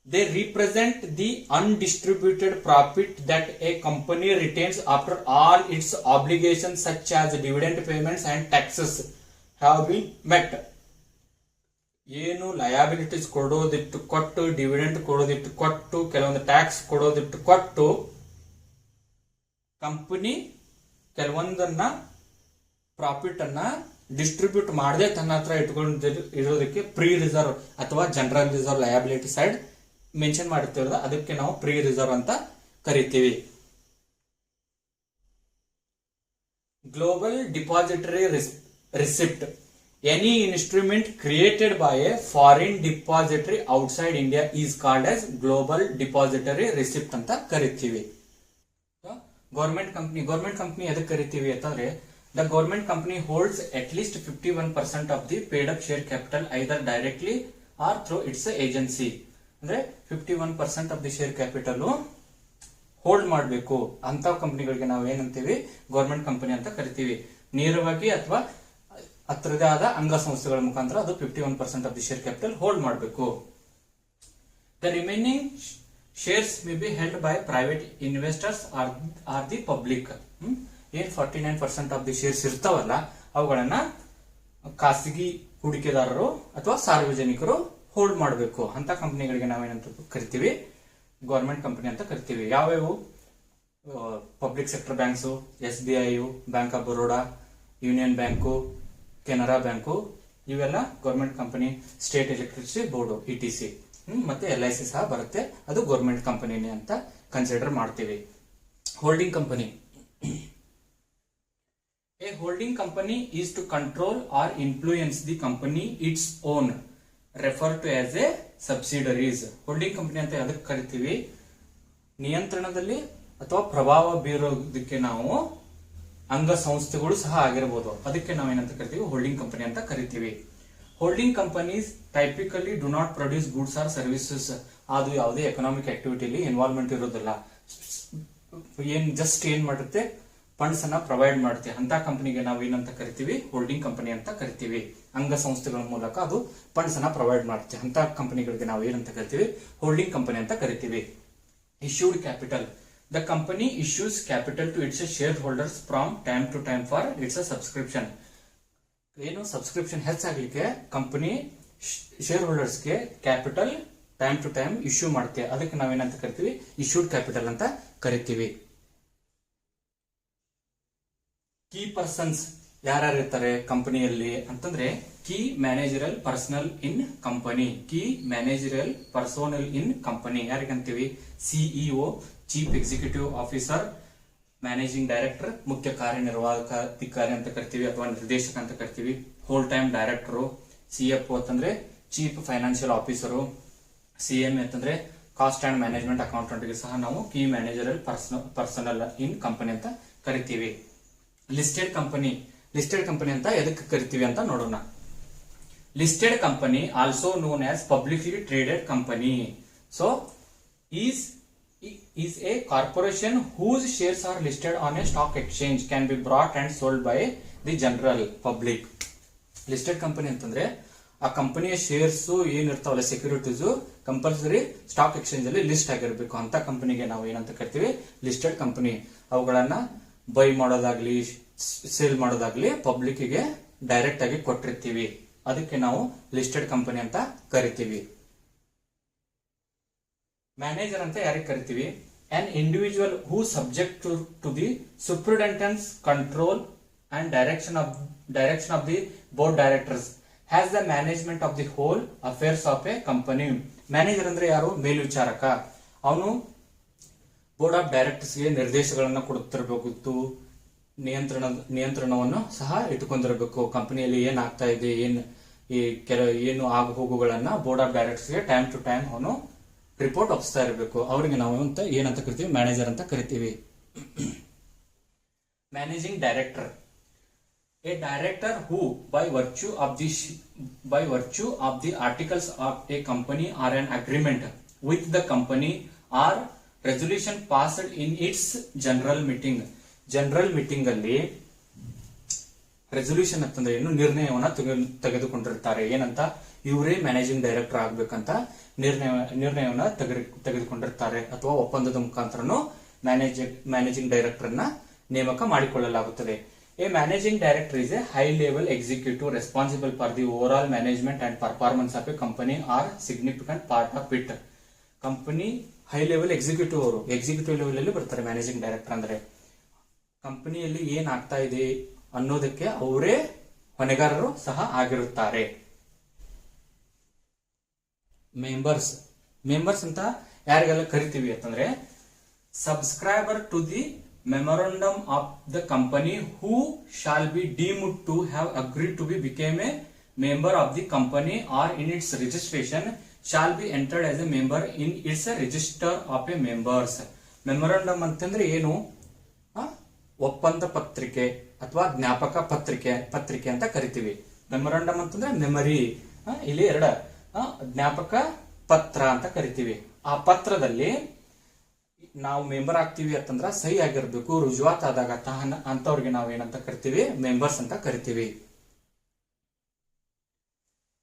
they represent the undistributed profit that a company retains after all its obligations such as dividend payments and taxes have been met. ಏನು liabilities ಕೊಡೋದಿಟ್ಟು ಕೊಟ್ಟು, dividend ಕೊಡೋದಿಟ್ಟು ಕೊಟ್ಟು, ಕೆಲವೊಂದು tax ಕೊಡೋದಿಟ್ಟು ಕೊಟ್ಟು company ಕೆಲವೊಂದನ್ನ profit ಅನ್ನ distribute ಮಾಡದೆ ತನ್ನ ಹತ್ರ ಇರೋದಕ್ಕೆ ಪ್ರೀ ರಿಸರ್ವ್ ಅಥವಾ general reserve liability side mention ಮಾಡಿರ್ತೀವಲ್ಲ, ಅದಕ್ಕೆ ನಾವು ಪ್ರೀ ರಿಸರ್ವ್ ಅಂತ ಕರಿತೀವಿ. Global depository receipt, any instrument created by a foreign depository outside India is called as global depository receipt ಅಂತ ಕರಿತೀವಿ. ಗವರ್ಮೆಂಟ್ ಕಂಪನಿ ಎದಕ್ಕೆ ಕರಿತೀವಿ ಅಂತಂದ್ರೆ, the government company holds at least 51% of the paid up share capital either directly or through its agency. ಅಂದ್ರೆ 51% of the share capital hold ಮಾಡಬೇಕು ಅಂತ ಕಂಪನಿಗಳಿಗೆ ನಾವು ಏನಂತೀವಿ, ಗವರ್ಮೆಂಟ್ ಕಂಪನಿ ಅಂತ ಕರಿತೀವಿ. ನೇರವಾಗಿ ಅಥವಾ ಹತ್ರದೇ ಆದ ಅಂಗಸಂಸ್ಥೆಗಳ ಮುಖಾಂತರ ಅದು 51% of the share capital hold ಮಾಡಬೇಕು. The remaining shares may be held by private investors or the public. ಏನ್ 49% ಆಫ್ ದಿ ಶೇರ್ಸ್ ಇರ್ತಾವಲ್ಲ ಅವುಗಳನ್ನ ಖಾಸಗಿ ಹೂಡಿಕೆದಾರರು ಅಥವಾ ಸಾರ್ವಜನಿಕರು ಹೋಲ್ಡ್ ಮಾಡಬೇಕು. ಅಂತ ಕಂಪನಿಗಳಿಗೆ ನಾವೇನಂತ ಕರಿತೀವಿ, ಗವರ್ಮೆಂಟ್ ಕಂಪನಿ ಅಂತ ಕರಿತೀವಿ. ಯಾವ್ಯಾವು? Public sector banks, SBI, bank of Baroda, union bank, Canara bank, ಇವೆಲ್ಲ government company. State electricity board ETC, ಮತ್ತೆ LIC ಸಹ ಬರುತ್ತೆ, ಅದು ಗವರ್ಮೆಂಟ್ ಕಂಪನಿನೇ ಅಂತ ಕನ್ಸಿಡರ್ ಮಾಡ್ತೀವಿ. Holding company, a holding company is to control or influence the company its own, refer to as a subsidiaries. Holding company ಅಂತ ಅದಕ್ಕೆ ಕರಿತೀವಿ, ನಿಯಂತ್ರಣದಲ್ಲಿ ಅಥವಾ ಪ್ರಭಾವ ಬೀರೋದಕ್ಕೆ ನಾವು ಅಂಗ ಸಂಸ್ಥೆಗಳು ಸಹ ಆಗಿರಬಹುದು, ಅದಕ್ಕೆ ನಾವೇನಂತ ಕರಿತೀವಿ, ಹೋಲ್ಡಿಂಗ್ ಕಂಪನಿ ಅಂತ ಕರಿತೀವಿ. Holding companies typically do not produce goods or services. ಅದು ಯಾವುದೇ ಎಕನಾಮಿಕ್ ಆಕ್ಟಿವಿಟಿಲಿ ಇನ್ವಾಲ್ವ್ಮೆಂಟ್ ಇರೋದಿಲ್ಲ, ಜಸ್ಟ್ ಏನ್ ಮಾಡುತ್ತೆ, ಫಂಡ್ಸ್ ಅನ್ನ ಪ್ರೊವೈಡ್ ಮಾಡುತ್ತೆ. ಅಂತ ಕಂಪನಿಗೆ ನಾವು ಏನಂತ ಕರಿತೀವಿ, ಹೋಲ್ಡಿಂಗ್ ಕಂಪನಿ ಅಂತ ಕರಿತೀವಿ. ಅಂಗ ಸಂಸ್ಥೆಗಳ ಮೂಲಕ ಅದು ಫಂಡ್ಸ್ ಅನ್ನ ಪ್ರೊವೈಡ್ ಮಾಡುತ್ತೆ. ಅಂತ ಕಂಪನಿಗಳಿಗೆ ನಾವು ಏನಂತ ಕರಿತೀವಿ, ಹೋಲ್ಡಿಂಗ್ ಕಂಪನಿ ಅಂತ ಕರಿತೀವಿ. Issued capital, the company issues capital to its shareholders from time to time for its subscription. ಏನು ಸಬ್ಸ್ಕ್ರಿಪ್ಷನ್ ಹೆಚ್ಚಾಗ್ಲಿಕ್ಕೆ ಕಂಪನಿ ಶೇರ್ ಹೋಲ್ಡರ್ಸ್ಗೆ capital time to time issue ಮಾಡುತ್ತೆ, ಅದಕ್ಕೆ ನಾವೇನಂತ ಕರಿತೀವಿ, ಇಶ್ಯೂಡ್ ಕ್ಯಾಪಿಟಲ್ ಅಂತ ಕರಿತೀವಿ. ಕೀ ಪರ್ಸನ್ಸ್ ಯಾರ್ಯಾರು ಇರ್ತಾರೆ ಕಂಪನಿಯಲ್ಲಿ ಅಂತಂದ್ರೆ, key managerial personal in company. Key managerial personnel in company ಯಾರಿಗಂತೀವಿ, CEO, chief executive officer, managing director, ಮುಖ್ಯ ಕಾರ್ಯನಿರ್ವಾಹಕ ಅಧಿಕಾರಿ ಅಂತ ಕರಿತೀವಿ ಅಥವಾ ನಿರ್ದೇಶಕ ಅಂತ ಕರಿತೀವಿ. ಹೋಲ್ ಟೈಮ್ ಡೈರೆಕ್ಟರ್, CFO ಅಂತಂದ್ರೆ ಚೀಫ್ ಫೈನಾನ್ಷಿಯಲ್ ಆಫೀಸರು, CM ಅಂತಂದ್ರೆ ಕಾಸ್ಟ್ ಅಂಡ್ ಮ್ಯಾನೇಜ್ಮೆಂಟ್ ಅಕೌಂಟೆಂಟ್ ಗೆ ಸಹ ನಾವು key managerial personal in company ಅಂತ ಕರಿತೀವಿ. ಲಿಸ್ಟೆಡ್ ಕಂಪನಿ ಅಂತ ಎದಕ್ಕೆ ಕರಿತೀವಿ ಅಂತ ನೋಡೋಣ. Listed company also known as publicly traded company. So is a corporation whose shares are listed on a stock exchange, can be bought and sold by the general public. Listed company ಅಂತಂದ್ರೆ ಆ ಕಂಪನಿಯ shares ಏನಿರ್ತಾವಲ್ಲ securities compulsory stock exchange ಅಲ್ಲಿ list ಆಗಿರ್ಬೇಕು. ಅಂತ ಕಂಪನಿಗೆ ನಾವು ಏನಂತ ಕರಿತೀವಿ, ಲಿಸ್ಟೆಡ್ ಕಂಪನಿ. ಅವುಗಳನ್ನ ಬೈ ಮಾಡೋದಾಗ್ಲಿ ಸೇಲ್ ಮಾಡೋದಾಗ್ಲಿ ಪಬ್ಲಿಕ್ಗೆ ಡೈರೆಕ್ಟ್ ಆಗಿ ಕೊಟ್ಟಿರ್ತೀವಿ. ಅದಕ್ಕೆ ನಾವು ಲಿಸ್ಟೆಡ್ ಕಂಪನಿ ಅಂತ ಕರಿತೀವಿ. ಮ್ಯಾನೇಜರ್ ಅಂತ ಯಾರಿಗೆ ಕರಿತೀವಿ? an individual who subject to the superintendent's control and direction of the board directors has the management of the whole affairs of a company. Manager ಅಂದ್ರೆ ಯಾರು? ಮೇಲ್ವಿಚಾರಕ. ಅವನು ಬೋರ್ಡ್ ಆಫ್ ಡೈರೆಕ್ಟರ್ಸ್ ಗೆ ನಿರ್ದೇಶಗಳನ್ನು ಕೊಡುತ್ತಿರಬೇಕು, ನಿಯಂತ್ರಣವನ್ನು ಸಹ ಇಟ್ಟುಕೊಂಡಿರಬೇಕು. ಕಂಪನಿಯಲ್ಲಿ ಏನ್ ಆಗ್ತಾ ಇದೆ, ಏನು ಆಗು ಹೋಗುಗಳನ್ನ ಬೋರ್ಡ್ ಆಫ್ ಡೈರೆಕ್ಟರ್ಸ್ ಗೆ ಟೈಮ್ ಟು ಟೈಮ್ ಅವನು ರಿಪೋರ್ಟ್ ಒಪ್ಪಿಸ್ತಾ ಇರಬೇಕು. ಅವರಿಗೆ ನಾವು ಏನಂತ ಕರಿತೀವಿ? ಮ್ಯಾನೇಜರ್ ಅಂತ ಕರಿತೀವಿ. Managing director, A director who by virtue of the articles of a company or an agreement with the company or resolution passed in its general meeting. General meeting ಅಲ್ಲಿ resolution ಅಂತಂದ್ರೆ ಏನು? ನಿರ್ಣಯವನ್ನ ತೆಗೆದುಕೊಂಡಿರ್ತಾರೆ. ಏನಂತ? ಇವರೇ ಮ್ಯಾನೇಜಿಂಗ್ ಡೈರೆಕ್ಟರ್ ಆಗ್ಬೇಕಂತ ನಿರ್ಣಯವನ್ನ ತೆಗೆದುಕೊಂಡಿರ್ತಾರೆ. ಅಥವಾ ಒಪ್ಪಂದದ ಮುಖಾಂತರನು managing director ನ ನೇಮಕ ಮಾಡಿಕೊಳ್ಳಲಾಗುತ್ತದೆ. A managing director is a high level executive responsible for the overall management and performance of a company or significant part of it. Company high level executive, ಅವರು executive level ಅಲ್ಲಿ ಬರ್ತಾರೆ. Managing director ಅಂದ್ರೆ ಕಂಪನಿಯಲ್ಲಿ ಏನ್ ಆಗ್ತಾ ಇದೆ ಅನ್ನೋದಕ್ಕೆ ಅವರೇ ಹೊಣೆಗಾರರು ಸಹ ಆಗಿರುತ್ತಾರೆ. ಮೆಂಬರ್ಸ್ ಅಂತ ಯಾರಿಗೆಲ್ಲ ಕರಿತೀವಿ ಅಂತಂದ್ರೆ, subscriber to the memorandum of the company who shall be deemed to have agreed to be became a member of the company or in its registration shall be entered as a member in its register of a members. Memorandum ಅಂತಂದ್ರೆ ಏನು? ಒಪ್ಪಂದ ಪತ್ರಿಕೆ ಅಥವಾ ಜ್ಞಾಪಕ ಪತ್ರಿಕೆ ಅಂತ ಕರಿತೀವಿ. Memorandum ಅಂತಂದ್ರೆ ಮೆಮರಿ, ಇಲ್ಲಿ ಜ್ಞಾಪಕ ಪತ್ರ ಅಂತ ಕರಿತೀವಿ. ಆ ಪತ್ರದಲ್ಲಿ ನಾವು ಮೆಂಬರ್ ಆಗ್ತೀವಿ ಅಂತಂದ್ರ ಸಹಿ ಆಗಿರ್ಬೇಕು, ರುಜುವಾತ್ ಆದಾಗ ಅಂತವ್ರಿಗೆ ನಾವು ಏನಂತ ಕರಿತೀವಿ? ಮೆಂಬರ್ಸ್ ಅಂತ ಕರಿತೀವಿ.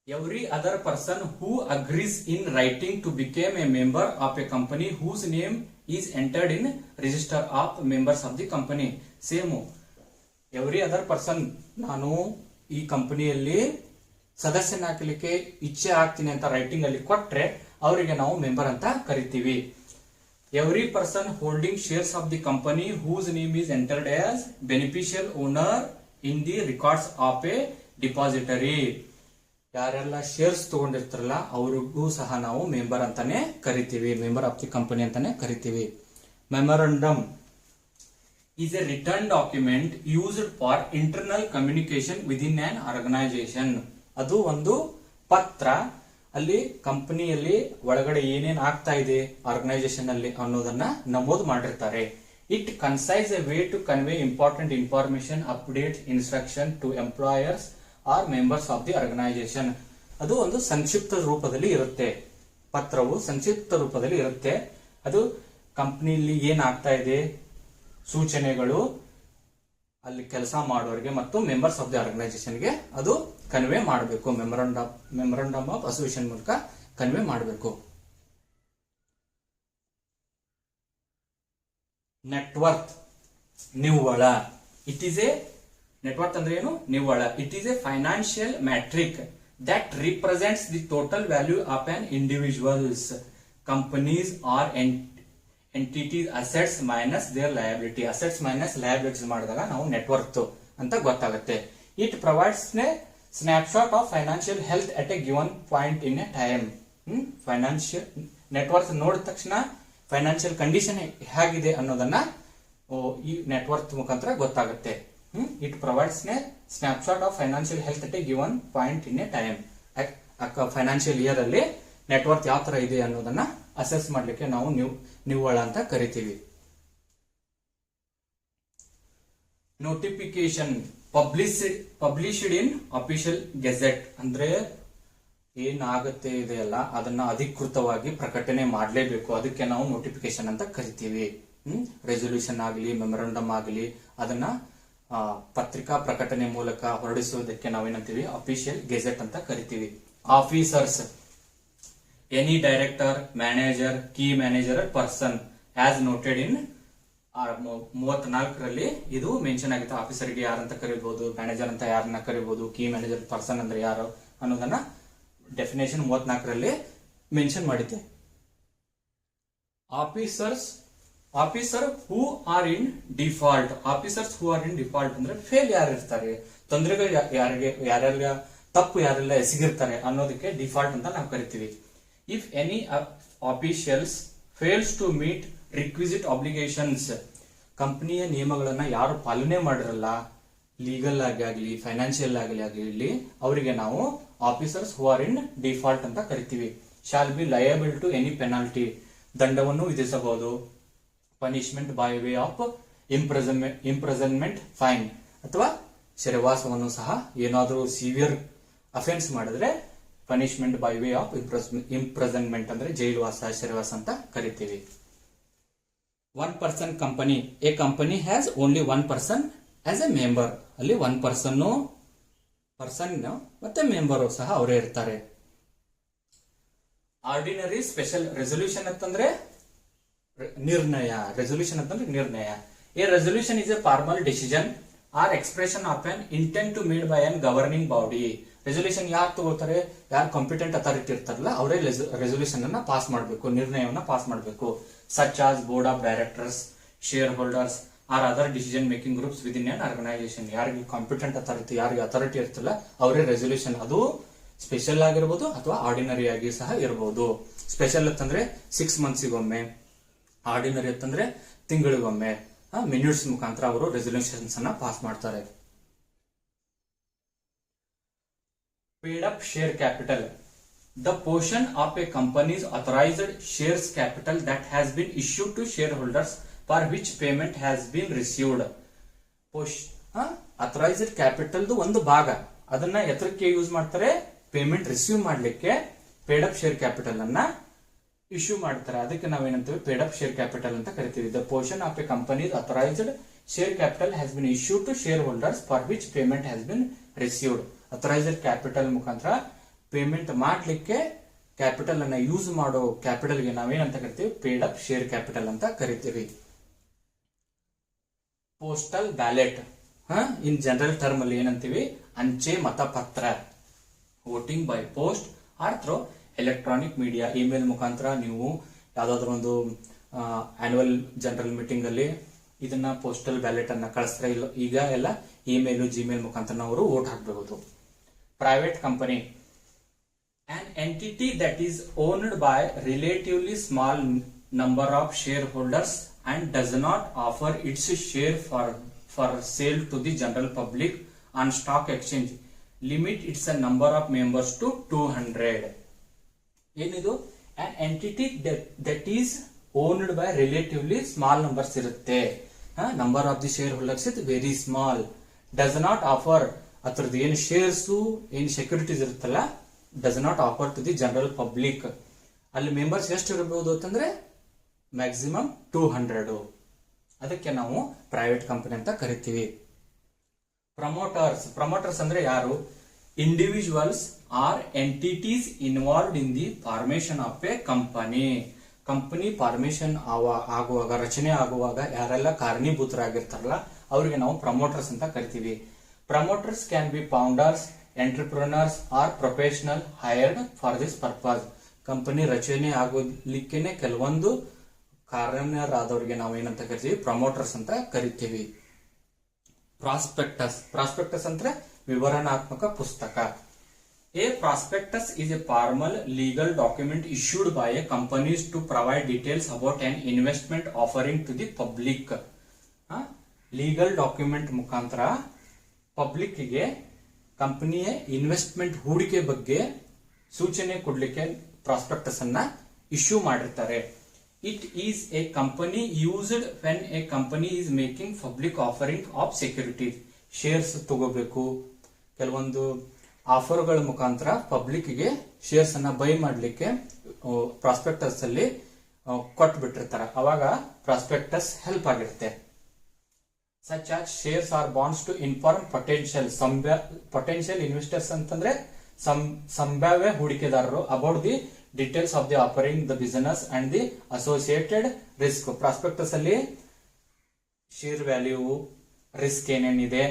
Every other person who agrees in writing to became a member of a company whose name is entered in register of members of the company. Same every other person, ನಾನು ಈ ಕಂಪನಿಯಲ್ಲಿ ಸದಸ್ಯನಾಗಲಿಕ್ಕೆ ಇಚ್ಛೆ ಆಗ್ತೀನಿ ಅಂತ ರೈಟಿಂಗ್ ಅಲ್ಲಿ ಕೊಟ್ರೆ ಅವರಿಗೆ ನಾವು ಮೆಂಬರ್ ಅಂತ ಕರಿತೀವಿ. Every person holding shares of the company whose name is entered as beneficial owner in the records of a depository. ಯಾರೆಲ್ಲ ಶೇರ್ಸ್ ತಗೊಂಡಿರ್ತಾರಲ್ಲ ಅವ್ರಿಗೂ ಸಹ ನಾವು ಮೆಂಬರ್ ಅಂತಾನೆ ಕರಿತೀವಿ, ಮೆಂಬರ್ ಆಫ್ ದಿ ಕಂಪನಿ ಅಂತಾನೆ ಕರಿತೀವಿ. Memorandum is a return document used for internal communication within an organisation. ಅದು ಒಂದು ಪತ್ರ, ಅಲ್ಲಿ ಕಂಪನಿಯಲ್ಲಿ ಒಳಗಡೆ ಏನೇನ್ ಆಗ್ತಾ ಇದೆ ಆರ್ಗನೈಸೇಷನ್ ಅಲ್ಲಿ ಅನ್ನೋದನ್ನ ನಮೂದು ಮಾಡಿರ್ತಾರೆ. It concise a way to convey important information, update, instruction to employers or members of the organisation. ಅದು ಒಂದು ಸಂಕ್ಷಿಪ್ತ ರೂಪದಲ್ಲಿ ಇರುತ್ತೆ. ಪತ್ರವು ಸಂಕ್ಷಿಪ್ತ ರೂಪದಲ್ಲಿ ಇರುತ್ತೆ. ಅದು ಕಂಪನಿಯಲ್ಲಿ ಏನ್ ಆಗ್ತಾ ಇದೆ, ಸೂಚನೆಗಳು ಅಲ್ಲಿ ಕೆಲಸ ಮಾಡೋರಿಗೆ ಮತ್ತು ಮೆಂಬರ್ಸ್ ಆಫ್ ದಿ ಆರ್ಗನೈಸೇಷನ್ಗೆ ಅದು ಕನ್ವೆ ಮಾಡಬೇಕು. ಮೆಮೊರಂಡಮ್ ಆಫ್ ಅಸೋಸಿಯೇಷನ್ ಮೂಲಕ ಕನ್ವೆ ಮಾಡಬೇಕು. ನೆಟ್ವರ್ತ್, ನಿವ್ವಳ. ಇಟ್ ಈಸ್ ಎ ನೆಟ್ವರ್ತ್ ಅಂದ್ರೆ ಏನು? ನಿವ್ವಳ. It is a financial metric that represents the total value of an individual's, companies or entities assets minus their liability. Assets minus liabilities ಮಾಡಿದಾಗ ನಾವು net worth ಅಂತ ಗೊತ್ತಾಗುತ್ತೆ. It provides a snapshot of financial health at a given point in a time. Financial net worth ನೋಡಿದ ತಕ್ಷಣ financial condition ಹೇಗಿದೆ ಅನ್ನೋದನ್ನ ಈ net worth ಮುಖಾಂತರ ಗೊತ್ತಾಗುತ್ತೆ. It provides A snapshot of financial health at A given point in a time. Financial year ಅಲ್ಲಿ net worth ಯಾವ ತರ ಇದೆ ಅನ್ನೋದನ್ನ ಅಸೆಸ್ ಮಾಡ್ಲಿಕ್ಕೆ ನಾವು ನಿವ್ವಳ ಅಂತ ಕರಿತೀವಿ. Notification published in official gazette ಅಂದ್ರೆ ಏನಾಗುತ್ತೆ ಇದೆಯಲ್ಲ ಅದನ್ನ ಅಧಿಕೃತವಾಗಿ ಪ್ರಕಟಣೆ ಮಾಡಲೇಬೇಕು. ಅದಕ್ಕೆ ನಾವು ನೋಟಿಫಿಕೇಶನ್ ಅಂತ ಕರಿತೀವಿ. ರೆಸೊಲ್ಯೂಷನ್ ಆಗಲಿ ಮೆಮೊರಂಡಮ್ ಆಗಲಿ ಅದನ್ನ ಪತ್ರಿಕಾ ಪ್ರಕಟಣೆ ಮೂಲಕ ಹೊರಡಿಸುವುದಕ್ಕೆ ನಾವೇನಂತೀವಿ? ಅಫಿಷಿಯಲ್ ಗೆಜೆಟ್ ಅಂತ ಕರಿತೀವಿ. Officers, any director, manager, key manager person as noted in 34ರಲ್ಲಿ ಇದು ಮೆನ್ಷನ್ ಆಗುತ್ತೆ. ಆಫೀಸರ್ಗೆ ಯಾರಂತ ಕರಿಬಹುದು, ಮ್ಯಾನೇಜರ್ ಅಂತ ಯಾರನ್ನ ಕರಿಬಹುದು, ಕೀ ಮ್ಯಾನೇಜರ್ ಪರ್ಸನ್ ಅಂದ್ರೆ ಯಾರು ಅನ್ನೋದನ್ನ ಡೆಫಿನೇಷನ್ 34ರಲ್ಲಿ ಮೆನ್ಷನ್ ಮಾಡಿದ್ದೆ. Officer who are in default, officers who are in default ಅಂದ್ರೆ ಫೇಲ್ ಯಾರು ಇರ್ತಾರೆ, ತೊಂದರೆಗಳು ಯಾರೆಲ್ಲ ತಪ್ಪು ಯಾರೆಲ್ಲ ಎಸಗಿರ್ತಾರೆ ಅನ್ನೋದಕ್ಕೆ ಡಿಫಾಲ್ಟ್ ಅಂತ ನಾವು ಕರಿತೀವಿ. If any officials fails to meet requisite obligations, ಕಂಪನಿಯ ನಿಯಮಗಳನ್ನ ಯಾರು ಪಾಲನೆ ಮಾಡಿರಲ್ಲ, ಲೀಗಲ್ ಆಗಲಿ ಫೈನಾನ್ಷಿಯಲ್ ಆಗಲಿ ಅವರಿಗೆ ನಾವು officers who are in default ಅಂತ ಕರಿತೀವಿ. Shall be liable to any penalty, ದಂಡವನ್ನು ವಿಧಿಸಬಹುದು. Punishment by way of imprisonment, fine ಅಥವಾ ಸೆರೆವಾಸವನ್ನು ಸಹ, ಏನಾದರೂ ಸಿವಿಯರ್ ಅಫೆನ್ಸ್ ಮಾಡಿದ್ರೆ punishment by way of imprisonment ಅಂದ್ರೆ ಜೈಲುವಾಸ, ಸೆರೆವಾಸ ಅಂತ ಕರಿತೀವಿ. 1 person company, a company has only 1 person as a member, ಅಲ್ಲಿ 1 ಪರ್ಸನ್ ಮತ್ತೆ ಮೆಂಬರ್ ಸಹ ಅವರೇ ಇರ್ತಾರೆ. ಆರ್ಡಿನರಿ ಸ್ಪೆಷಲ್ ರೆಸೊಲ್ಯೂಷನ್ ಅಂತಂದ್ರೆ ನಿರ್ಣಯ, ರೆಸೊಲ್ಯೂಷನ್ ಅಂತಂದ್ರೆ ನಿರ್ಣಯ. A resolution is a formal decision or expression of an intent made by an governing body. Resolution ಯಾರು ತಗೋತಾರೆ, ಯಾರು ಕಾಂಪಿಟೆಂಟ್ ಅಥಾರಿಟಿ ಇರ್ತಾರಲ್ಲ ಅವರೇ ರೆಸೊಲ್ಯೂಷನ್ ಅನ್ನ ಪಾಸ್ ಮಾಡಬೇಕು, ನಿರ್ಣಯವನ್ನ ಪಾಸ್ ಮಾಡಬೇಕು. Such as board of directors, shareholders or other decision making groups within an organisation. ಯಾರಿಗೆ ಕಾಂಪಿಟೆಂಟ್ ಅಥಾರಿಟಿ, ಯಾರಿಗೆ ಅಥಾರಿಟಿ ಇರ್ತಲ್ಲ ಅವರೇ ರೆಸೊಲ್ಯೂಷನ್, ಅದು ಸ್ಪೆಷಲ್ ಆಗಿರ್ಬೋದು ಅಥವಾ ಆರ್ಡಿನರಿ ಆಗಿ ಸಹ ಇರಬಹುದು. ಸ್ಪೆಷಲ್ ಅಂತಂದ್ರೆ 6 monthsಗೊಮ್ಮೆ, ಆರ್ಡಿನರಿ ಅಂತಂದ್ರೆ ತಿಂಗಳಿಗೊಮ್ಮೆ ಮಿನಿಟ್ಸ್ ಮುಖಾಂತರ ಅವರು ರೆಸೊಲ್ಯೂಷನ್ಸ್ ಅನ್ನ ಪಾಸ್ ಮಾಡ್ತಾರೆ. Paid up share capital, the portion of a company's authorized shares capital that has been issued to shareholders for which payment has been received. Authorized capital ಒಂದು ಭಾಗ, ಅದನ್ನ ಎತ್ತರಕ್ಕೆ ಯೂಸ್ ಮಾಡ್ತಾರೆ, ಪೇಮೆಂಟ್ ರಿಸೀವ್ ಮಾಡ್ಲಿಕ್ಕೆ paid up share capital ಅನ್ನ issue ಮಾಡ್ತಾರೆ. ಅದಕ್ಕೆ ನಾವೇನಂತೀವಿ, ಪೇಡ್ ಅಪ್ ಶೇರ್ ಕ್ಯಾಪಿಟಲ್ ಅಂತ ಕರಿತೀವಿ. The portion of a companies authorized share capital has been issued to share holders for which payment has been received. Authorized capital ಮುಖಾಂತರ payment ಮಾಡ್ಲಿಕ್ಕೆ capital ಅನ್ನ use ಮಾಡೋ ಕ್ಯಾಪಿಟಲ್ಗೆ ನಾವೇನಂತ ಕರಿತೀವಿ, ಪೇಡ್ ಅಪ್ ಶೇರ್ ಕ್ಯಾಪಿಟಲ್ ಅಂತ ಕರಿತೀವಿ. Postal ballot, in general term ಅಲ್ಲಿ ಏನಂತೀವಿ, ಅಂಚೆ ಮತಪತ್ರ. Voting by post or through electronic media, email ಮುಖಾಂತರ ನೀವು ಯಾವ್ದಾದ್ರು ಒಂದು ಆನ್ಯುವಲ್ ಜನರಲ್ ಮೀಟಿಂಗ್ ಅಲ್ಲಿ ಇದನ್ನ ಪೋಸ್ಟಲ್ ಬ್ಯಾಲೆಟ್ ಅನ್ನ ಕಳಿಸ್ತಾರೆ. ಇಲ್ಲ ಈಗ ಎಲ್ಲ ಇಮೇಲ್ ಜಿಮೇಲ್ ಮುಖಾಂತರ ಅವರು ವೋಟ್ ಹಾಕಬಹುದು. Private company, an entity that is owned by relatively small number of shareholders and does not offer its share for sale to the general public on stock exchange, limit its number of members to 200. ಏನಿದು, an entity that is owned by relatively small numbers ಇರುತ್ತೆ, number of the shareholders is very small, does not offer, ಅದ್ರದ್ದು ಏನು shares ಏನು securities ಇರುತ್ತಲ್ಲ, does not offer to the general public. ಅಲ್ಲಿ members ಎಷ್ಟು ಇರಬಹುದು ಅಂತಂದ್ರೆ ಮ್ಯಾಕ್ಸಿಮಮ್ 200. ಅದಕ್ಕೆ ನಾವು ಪ್ರೈವೇಟ್ ಕಂಪನಿ ಅಂತ ಕರಿತೀವಿ. ಪ್ರಮೋಟರ್ಸ್ ಅಂದ್ರೆ ಯಾರು, individuals or entities involved in the formation of a company formation ಆಗುವಾಗ, ರಚನೆ ಆಗುವಾಗ ಯಾರೆಲ್ಲ ಕಾರಣೀಭೂತರಾಗಿರ್ತಾರಲ್ಲ ಅವರಿಗೆ ನಾವು ಪ್ರಮೋಟರ್ಸ್ ಅಂತ ಕರಿತೀವಿ. Promoters can be founders, entrepreneurs or professional hired for this purpose. Company ರಚನೆ ಆಗೋಲಿಕ್ಕೇನೆ ಕೆಲವೊಂದು ಕಾರಣರಾದವರಿಗೆ ನಾವು ಏನಂತ ಕರಿತೀವಿ, ಪ್ರಮೋಟರ್ಸ್ ಅಂತ ಕರಿತೀವಿ. ಪ್ರಾಸ್ಪೆಕ್ಟಸ್ ಅಂದ್ರೆ ವಿವರಣಾತ್ಮಕ ಪುಸ್ತಕ. A prospectus is a formal legal document issued by a companies to provide details about an investment offering to the public. Legal document ಮುಖಾಂತರ ಪಬ್ಲಿಕ್ ಗೆ ಕಂಪನಿಯ ಇನ್ವೆಸ್ಟ್ಮೆಂಟ್ ಹೂಡಿಕೆ ಬಗ್ಗೆ ಸೂಚನೆ ಕೊಡ್ಲಿಕ್ಕೆ ಪ್ರಾಸ್ಪೆಕ್ಟಸ್ ಅನ್ನ ಇಶ್ಯೂ ಮಾಡಿರ್ತಾರೆ. It is A company used when A company is making public offering of securities. Shares ತಗೋಬೇಕು, ಕೆಲವೊಂದು ಆಫರ್ಗಳ ಮುಖಾಂತರ ಪಬ್ಲಿಕ್ ಗೆ ಶೇರ್ಸ್ ಅನ್ನ ಬೈ ಮಾಡ್ಲಿಕ್ಕೆ ಪ್ರಾಸ್ಪೆಕ್ಟಸ್ ಅಲ್ಲಿ ಕೊಟ್ಬಿಟ್ಟಿರ್ತಾರೆ, ಅವಾಗ ಪ್ರಾಸ್ಪೆಕ್ಟಸ್ ಹೆಲ್ಪ್ ಆಗಿರುತ್ತೆ. such as shares or bonds to inform potential investors ಅಂತಂದ್ರೆ ಸಂಭಾವ್ಯ ಹೂಡಿಕೆದಾರರು about the details of the offering, the business and the associated risk. Prospectus ಅಲ್ಲಿ ಶೇರ್ ವ್ಯಾಲ್ಯೂ, ರಿಸ್ಕ್ ಏನೇನಿದೆ,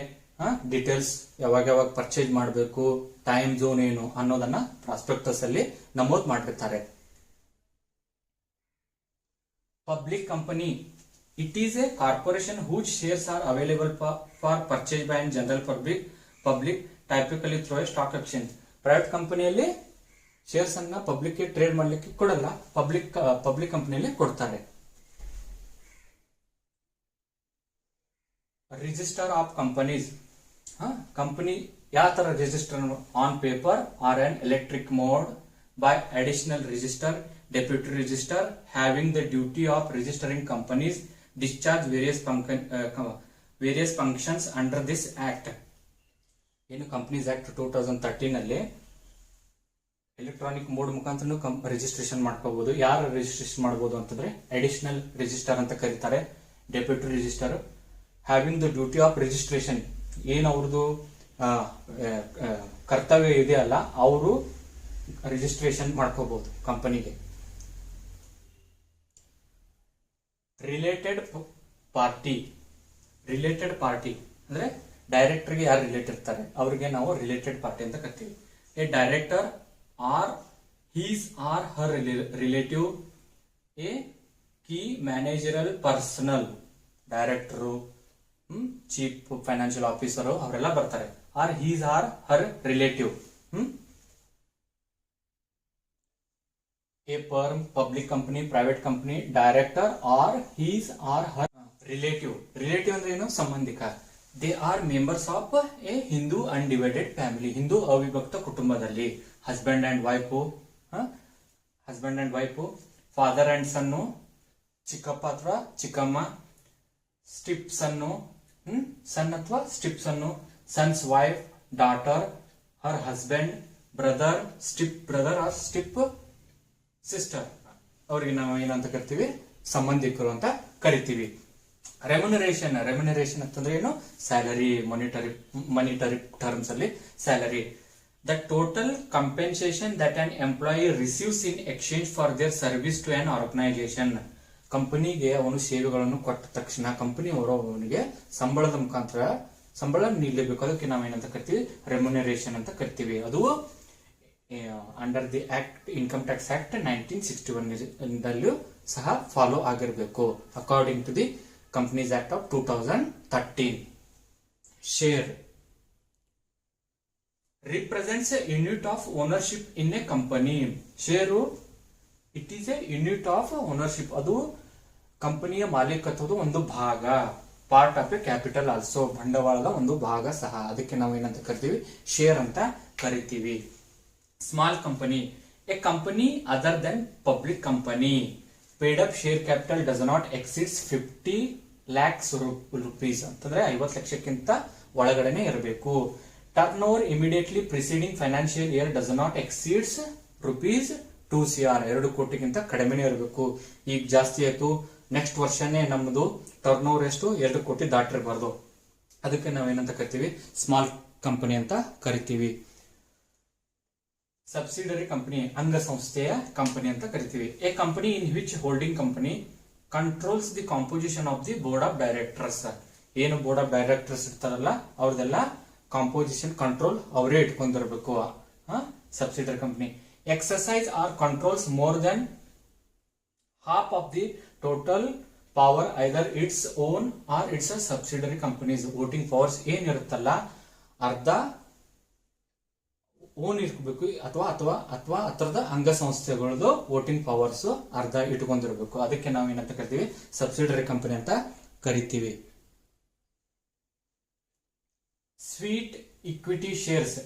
ಡೀಟೇಲ್ಸ್ ಯಾವಾಗ ಯಾವಾಗ ಪರ್ಚೇಸ್ ಮಾಡಬೇಕು, ಟೈಮ್ ಝೋನ್ ಏನು ಅನ್ನೋದನ್ನ ಪ್ರಾಸ್ಪೆಕ್ಟಸ್ ಅಲ್ಲಿ ನಮೂದು ಮಾಡಿರ್ತಾರೆ. Public company, it is a corporation whose shares are available for purchase by general public typically through a stock exchange. Private ಕಂಪನಿಯಲ್ಲಿ ಶೇರ್ಸ್ ಅನ್ನ ಪಬ್ಲಿಕ್ ಟ್ರೇಡ್ ಮಾಡ್ಲಿಕ್ಕೆ ಕೊಡಲ್ಲ, ಪಬ್ಲಿಕ್ ಕಂಪನಿಯಲ್ಲಿ ಕೊಡ್ತಾರೆ. ರಿಜಿಸ್ಟರ್ ಆಫ್ ಕಂಪನೀಸ್, ಕಂಪನಿ ಯಾವ ತರ register, on paper or on electric mode, by additional register, deputy register, having the duty of registering companies, discharge various functions under this act. ಏನು companies act 2013 ಅಲ್ಲಿ electronic mode ಮುಖಾಂತರ registration ಮಾಡ್ಕೋಬಹುದು. ಯಾರು registration ಮಾಡಬಹುದು ಅಂತಂದ್ರೆ additional register ಅಂತ ಕರೀತಾರೆ, deputy register, having the duty of registration, ಏನ್ ಅವ್ರದ್ದು ಕರ್ತವ್ಯ ಇದೆ ಅಲ್ಲ, ಅವರು ರಿಜಿಸ್ಟ್ರೇಷನ್ ಮಾಡ್ಕೋಬಹುದು ಕಂಪನಿಗೆ. ರಿಲೇಟೆಡ್ ಪಾರ್ಟಿ ಅಂದ್ರೆ ಡೈರೆಕ್ಟರ್ಗೆ ಯಾರು ರಿಲೇಟ್ ಇರ್ತಾರೆ ಅವ್ರಿಗೆ ನಾವು ರಿಲೇಟೆಡ್ ಪಾರ್ಟಿ ಅಂತ ಕರಿತೀವಿ. A director or his or her relative, a key managerial personal, director, chief financial officer ಅವರೆಲ್ಲ ಬರ್ತಾರೆ. Or his or her relative. A firm, public company, private company, director or his or her relative. Relative ಅಂದ್ರೆ ಏನು? ಸಂಬಂಧಿಕ. They are members of a Hindu undivided family, Hindu ಅವಿಭಕ್ತ ಕುಟುಂಬದಲ್ಲಿ. Husband and wife, father and son, ಚಿಕ್ಕಪ್ಪ ಅಥವಾ ಚಿಕ್ಕಮ್ಮ, step son, son ಅಥವಾ step son, son's wife, daughter, her husband, brother, step brother or step sister. ಅವ್ರಿಗೆ ನಾವು ಏನಂತ ಕರಿತೀವಿ? ಸಂಬಂಧಿಕರು ಅಂತ ಕರಿತೀವಿ. ರೆಮ್ಯುನರೇಷನ್ ಅಂತಂದ್ರೆ ಏನು? ಸ್ಯಾಲರಿ, ಮನಿಟರಿ ಟರ್ಮ್ಸ್ ಅಲ್ಲಿ salary. The total compensation that an employee receives in exchange for their service to an organisation. ಕಂಪನಿಗೆ ಅವನು ಸೇವೆಗಳನ್ನು ಕೊಟ್ಟ ತಕ್ಷಣ ಕಂಪನಿಯವರು ಅವನಿಗೆ ಸಂಬಳದ ಮುಖಾಂತರ ಸಂಬಳ ನೀಡಲೇಬೇಕು. ಅದಕ್ಕೆ ನಾವೇನಂತ ಕರಿತೀವಿ? ರೆಮ್ಯುನರೇಷನ್ ಅಂತ ಕರಿತೀವಿ. ಅದು under the act, income tax act 1961 ದಲ್ಲೂ ಸಹ ಫಾಲೋ ಆಗಿರಬೇಕು, according to the companies act of 2013. Share represents a unit of ownership in a company. Share it is a unit of ownership, ಅದು ಕಂಪನಿಯ ಮಾಲೀಕತ್ವದ ಒಂದು ಭಾಗ. Part of a capital also, ಬಂಡವಾಳದ ಒಂದು ಭಾಗ ಸಹ. ಅದಕ್ಕೆ ನಾವು ಏನಂತ ಕರಿತೀವಿ? ಶೇರ್ ಅಂತ ಕರಿತೀವಿ. Small company, a company other than public company. Paid up share capital does not exceeds 50 lakhs rupees ಅಂತಂದ್ರೆ 50 ಲಕ್ಷಕ್ಕಿಂತ ಒಳಗಡೆನೆ ಇರಬೇಕು. Turnover immediately preceding financial year does not exceeds rupees 2 crore, 2 ಕೋಟಿಗಿಂತ ಕಡಿಮೆನೇ ಇರಬೇಕು. ಈಗ ಜಾಸ್ತಿ ಆಯ್ತು, ನೆಕ್ಸ್ಟ್ ವರ್ಷನೇ ನಮ್ಮದು ಟರ್ನ್ ಓವರ್ ಎಷ್ಟು? 2 ಕೋಟಿ ದಾಟಿರಬಾರ್ದು. ಅದಕ್ಕೆ ನಾವೇನಂತ ಕರಿತೀವಿ? ಸ್ಮಾಲ್ ಕಂಪನಿ ಅಂತ ಕರಿತೀವಿ. ಸಬ್ಸಿಡರಿ ಕಂಪನಿ, ಅಂಗಸಂಸ್ಥೆಯ ಕಂಪನಿ ಅಂತ ಕರಿತೀವಿ. A company in which holding company controls the composition of the board of directors. ಏನು ಬೋರ್ಡ್ ಆಫ್ ಡೈರೆಕ್ಟರ್ಸ್ ಇರ್ತಾರಲ್ಲ ಅವ್ರದೆಲ್ಲ ಕಾಂಪೋಸಿಷನ್ ಕಂಟ್ರೋಲ್ ಅವರೇ ಇಟ್ಕೊಂಡಿರ್ಬೇಕು. Subsidiary company exercise or controls more than half of the total power either its own or its a subsidiary companies. Voting powers ಏನಿರುತ್ತಲ್ಲ ಅರ್ಧ own ಇರ್ಬೇಕು ಅಥವಾ ಅಥವಾ ಅಥವಾ ಅದರದ ಅಂಗಸಂಸ್ಥೆಗಳದು ವೋಟಿಂಗ್ ಪವರ್ಸ್ ಅರ್ಧ ಇಟ್ಕೊಂಡಿರ್ಬೇಕು. ಅದಕ್ಕೆ ನಾವು ಏನಂತ ಕರಿತೀವಿ? ಸಬ್ಸಿಡರಿ ಕಂಪನಿ ಅಂತ ಕರಿತೀವಿ. Sweet equity shares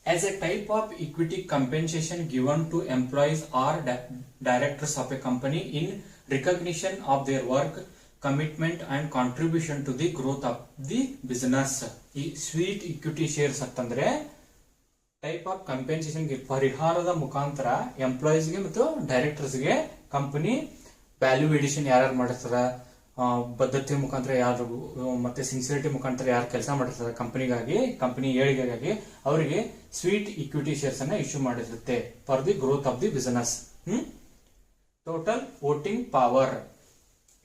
as a type of equity compensation given to employees or directors of a company in recognition of their work, commitment and contribution to the growth of the business. ಈ sweet equity shares ಅಂತಂದ್ರೆ type of compensation, ಪರಿಹಾರದ ಮುಖಾಂತರ ಎಂಪ್ಲಾಯೀಸ್ಗೆ ಮತ್ತು ಡೈರೆಕ್ಟರ್ಸ್ಗೆ company value addition ಯಾರ್ಯಾರು ಮಾಡಿರ್ತಾರ, ಬದ್ಧತೆ ಮುಖಾಂತರ ಯಾರು ಮತ್ತೆ ಸಿನ್ಸಿಯರಿಟಿ ಮುಖಾಂತರ ಯಾರು ಕೆಲಸ ಮಾಡಿರ್ತಾರೆ ಕಂಪನಿಗಾಗಿ, ಕಂಪನಿ ಏಳಿಗೆಗಾಗಿ ಅವರಿಗೆ ಸ್ವೀಟ್ ಇಕ್ವಿಟಿ ಶೇರ್ಸ್ ಅನ್ನ ಇಶ್ಯೂ ಮಾಡಿರುತ್ತೆ for the growth of the business. Total voting power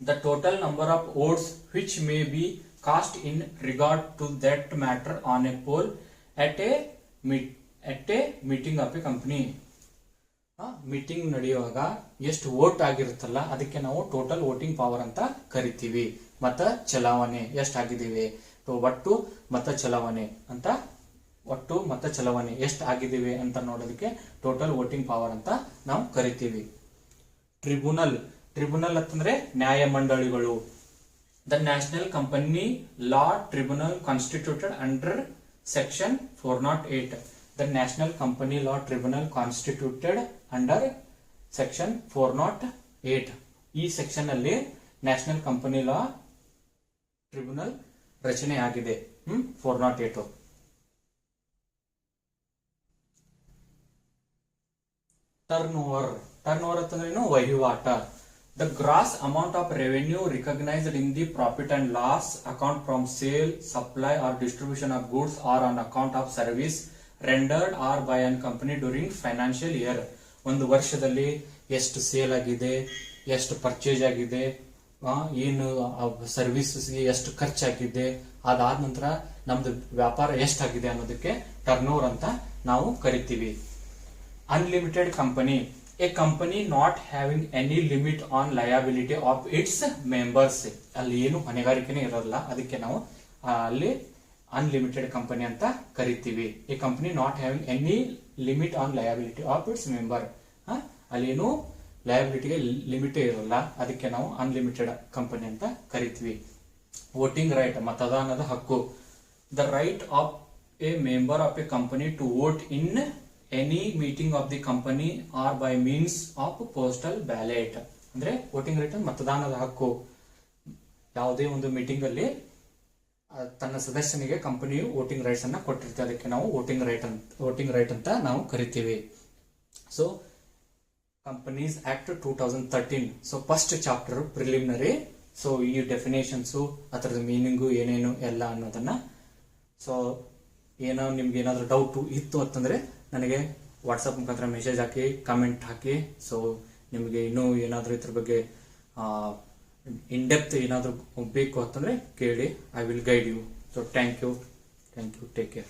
the total number of votes which may be cast in regard to that matter on a poll at a meeting of a company. Meeting ನಡೆಯುವಾಗ ಎಷ್ಟು vote ಆಗಿರುತ್ತಲ್ಲ ಅದಕ್ಕೆ ನಾವು total voting power ಅಂತ ಕರಿತೀವಿ. ಮತ ಚಲಾವಣೆ ಎಷ್ಟಾಗಿದ್ದೀವಿ, ಒಟ್ಟು ಮತ ಚಲಾವಣೆ ಅಂತ, ಒಟ್ಟು ಮತ ಚಲಾವಣೆ ಎಷ್ಟು ಆಗಿದ್ದೀವಿ ಅಂತ ನೋಡೋದಕ್ಕೆ ಟೋಟಲ್ ವೋಟಿಂಗ್ ಪವರ್ ಅಂತ ನಾವು ಕರಿತೀವಿ. ಟ್ರಿಬ್ಯುನಲ್ ಅಂತಂದ್ರೆ ನ್ಯಾಯಮಂಡಳಿಗಳು. The national company law tribunal constituted under section 408. The National Company Law Tribunal constituted under section 408. ಈ ಸೆಕ್ಷನ್ ಅಲ್ಲಿ ನ್ಯಾಷನಲ್ ಕಂಪನಿ ಲಾ ಟ್ರಿಬ್ಯುನಲ್ ರಚನೆ ಆಗಿದೆ. 408. ಟರ್ನ್ ಓವರ್ ಅಂತಂದ್ರೇನು? ವಹಿವಾಟ. The gross amount of revenue recognized in the profit and loss account from sale, supply or distribution of goods or on account of service rendered or by an company during financial year. ಒಂದು ವರ್ಷದಲ್ಲಿ ಎಷ್ಟು sale ಆಗಿದೆ, ಎಷ್ಟು purchase ಆಗಿದೆ, ಏನು ಸರ್ವಿಸಸ್ಗೆ ಎಷ್ಟು ಖರ್ಚಾಗಿದೆ, ಅದಾದ ನಂತರ ನಮ್ದು ವ್ಯಾಪಾರ ಎಷ್ಟಾಗಿದೆ ಅನ್ನೋದಕ್ಕೆ ಟರ್ನ್ ಓವರ್ ಅಂತ ನಾವು ಕರಿತೀವಿ. Unlimited company. A company not having any limit on liability of it's members. ಅಲ್ಲಿ ಏನು ಹೊಣೆಗಾರಿಕೆನೇ ಇರೋಲ್ಲ, ಅದಕ್ಕೆ ನಾವು ಅಲ್ಲಿ ಅನ್ಲಿಮಿಟೆಡ್ ಕಂಪನಿ ಅಂತ ಕರಿತೀವಿ. ಈ company not having any limit on liability of it's member. ಅಲ್ಲಿ ಏನು ಲಯಬಿಲಿಟಿಗೆ ಲಿಮಿಟ್ ಇರೋಲ್ಲ, ಅದಕ್ಕೆ ನಾವು ಅನ್ಲಿಮಿಟೆಡ್ ಕಂಪನಿ ಅಂತ ಕರಿತೀವಿ. ವೋಟಿಂಗ್ ರೈಟ್, ಮತದಾನದ ಹಕ್ಕು. The right of a member of a company to vote in any meeting of the company or by means of postal ballot. ಅಂದ್ರೆ ವೋಟಿಂಗ್ ರೈಟ್ ಮತದಾನದ ಹಕ್ಕು. ಯಾವುದೇ ಒಂದು ಮೀಟಿಂಗ್ ಅಲ್ಲಿ ತನ್ನ ಸದಸ್ಯನಿಗೆ ಕಂಪನಿಯು ವೋಟಿಂಗ್ ರೈಟ್ಸ್ ಅನ್ನ ಕೊಟ್ಟಿರುತ್ತೆ, ಅದಕ್ಕೆ ನಾವು ವೋಟಿಂಗ್ ರೈಟ್ ಅಂತ ನಾವು ಕರಿತೀವಿ. So companies act 2013. So first chapter preliminary. So ಈ ಡೆಫಿನೇಷನ್ಸ್, ಅದರದ ಮೀನಿಂಗು ಏನೇನು ಎಲ್ಲ ಅನ್ನೋದನ್ನ. ಸೊ ಏನೋ ನಿಮ್ಗೆ ಏನಾದ್ರು ಡೌಟ್ ಇತ್ತು ಅಂತಂದ್ರೆ ನನಗೆ ವಾಟ್ಸಪ್ ಮುಖಾಂತರ ಮೆಸೇಜ್ ಹಾಕಿ, ಕಾಮೆಂಟ್ ಹಾಕಿ. ಸೊ ನಿಮಗೆ ಇನ್ನೂ ಏನಾದರೂ ಇದ್ರ ಬಗ್ಗೆ ಇನ್ ಡೆಪ್ತ್ ಏನಾದರೂ ಬೇಕು ಅಂತಂದ್ರೆ ಕೇಳಿ. I will guide you. So thank you, take care.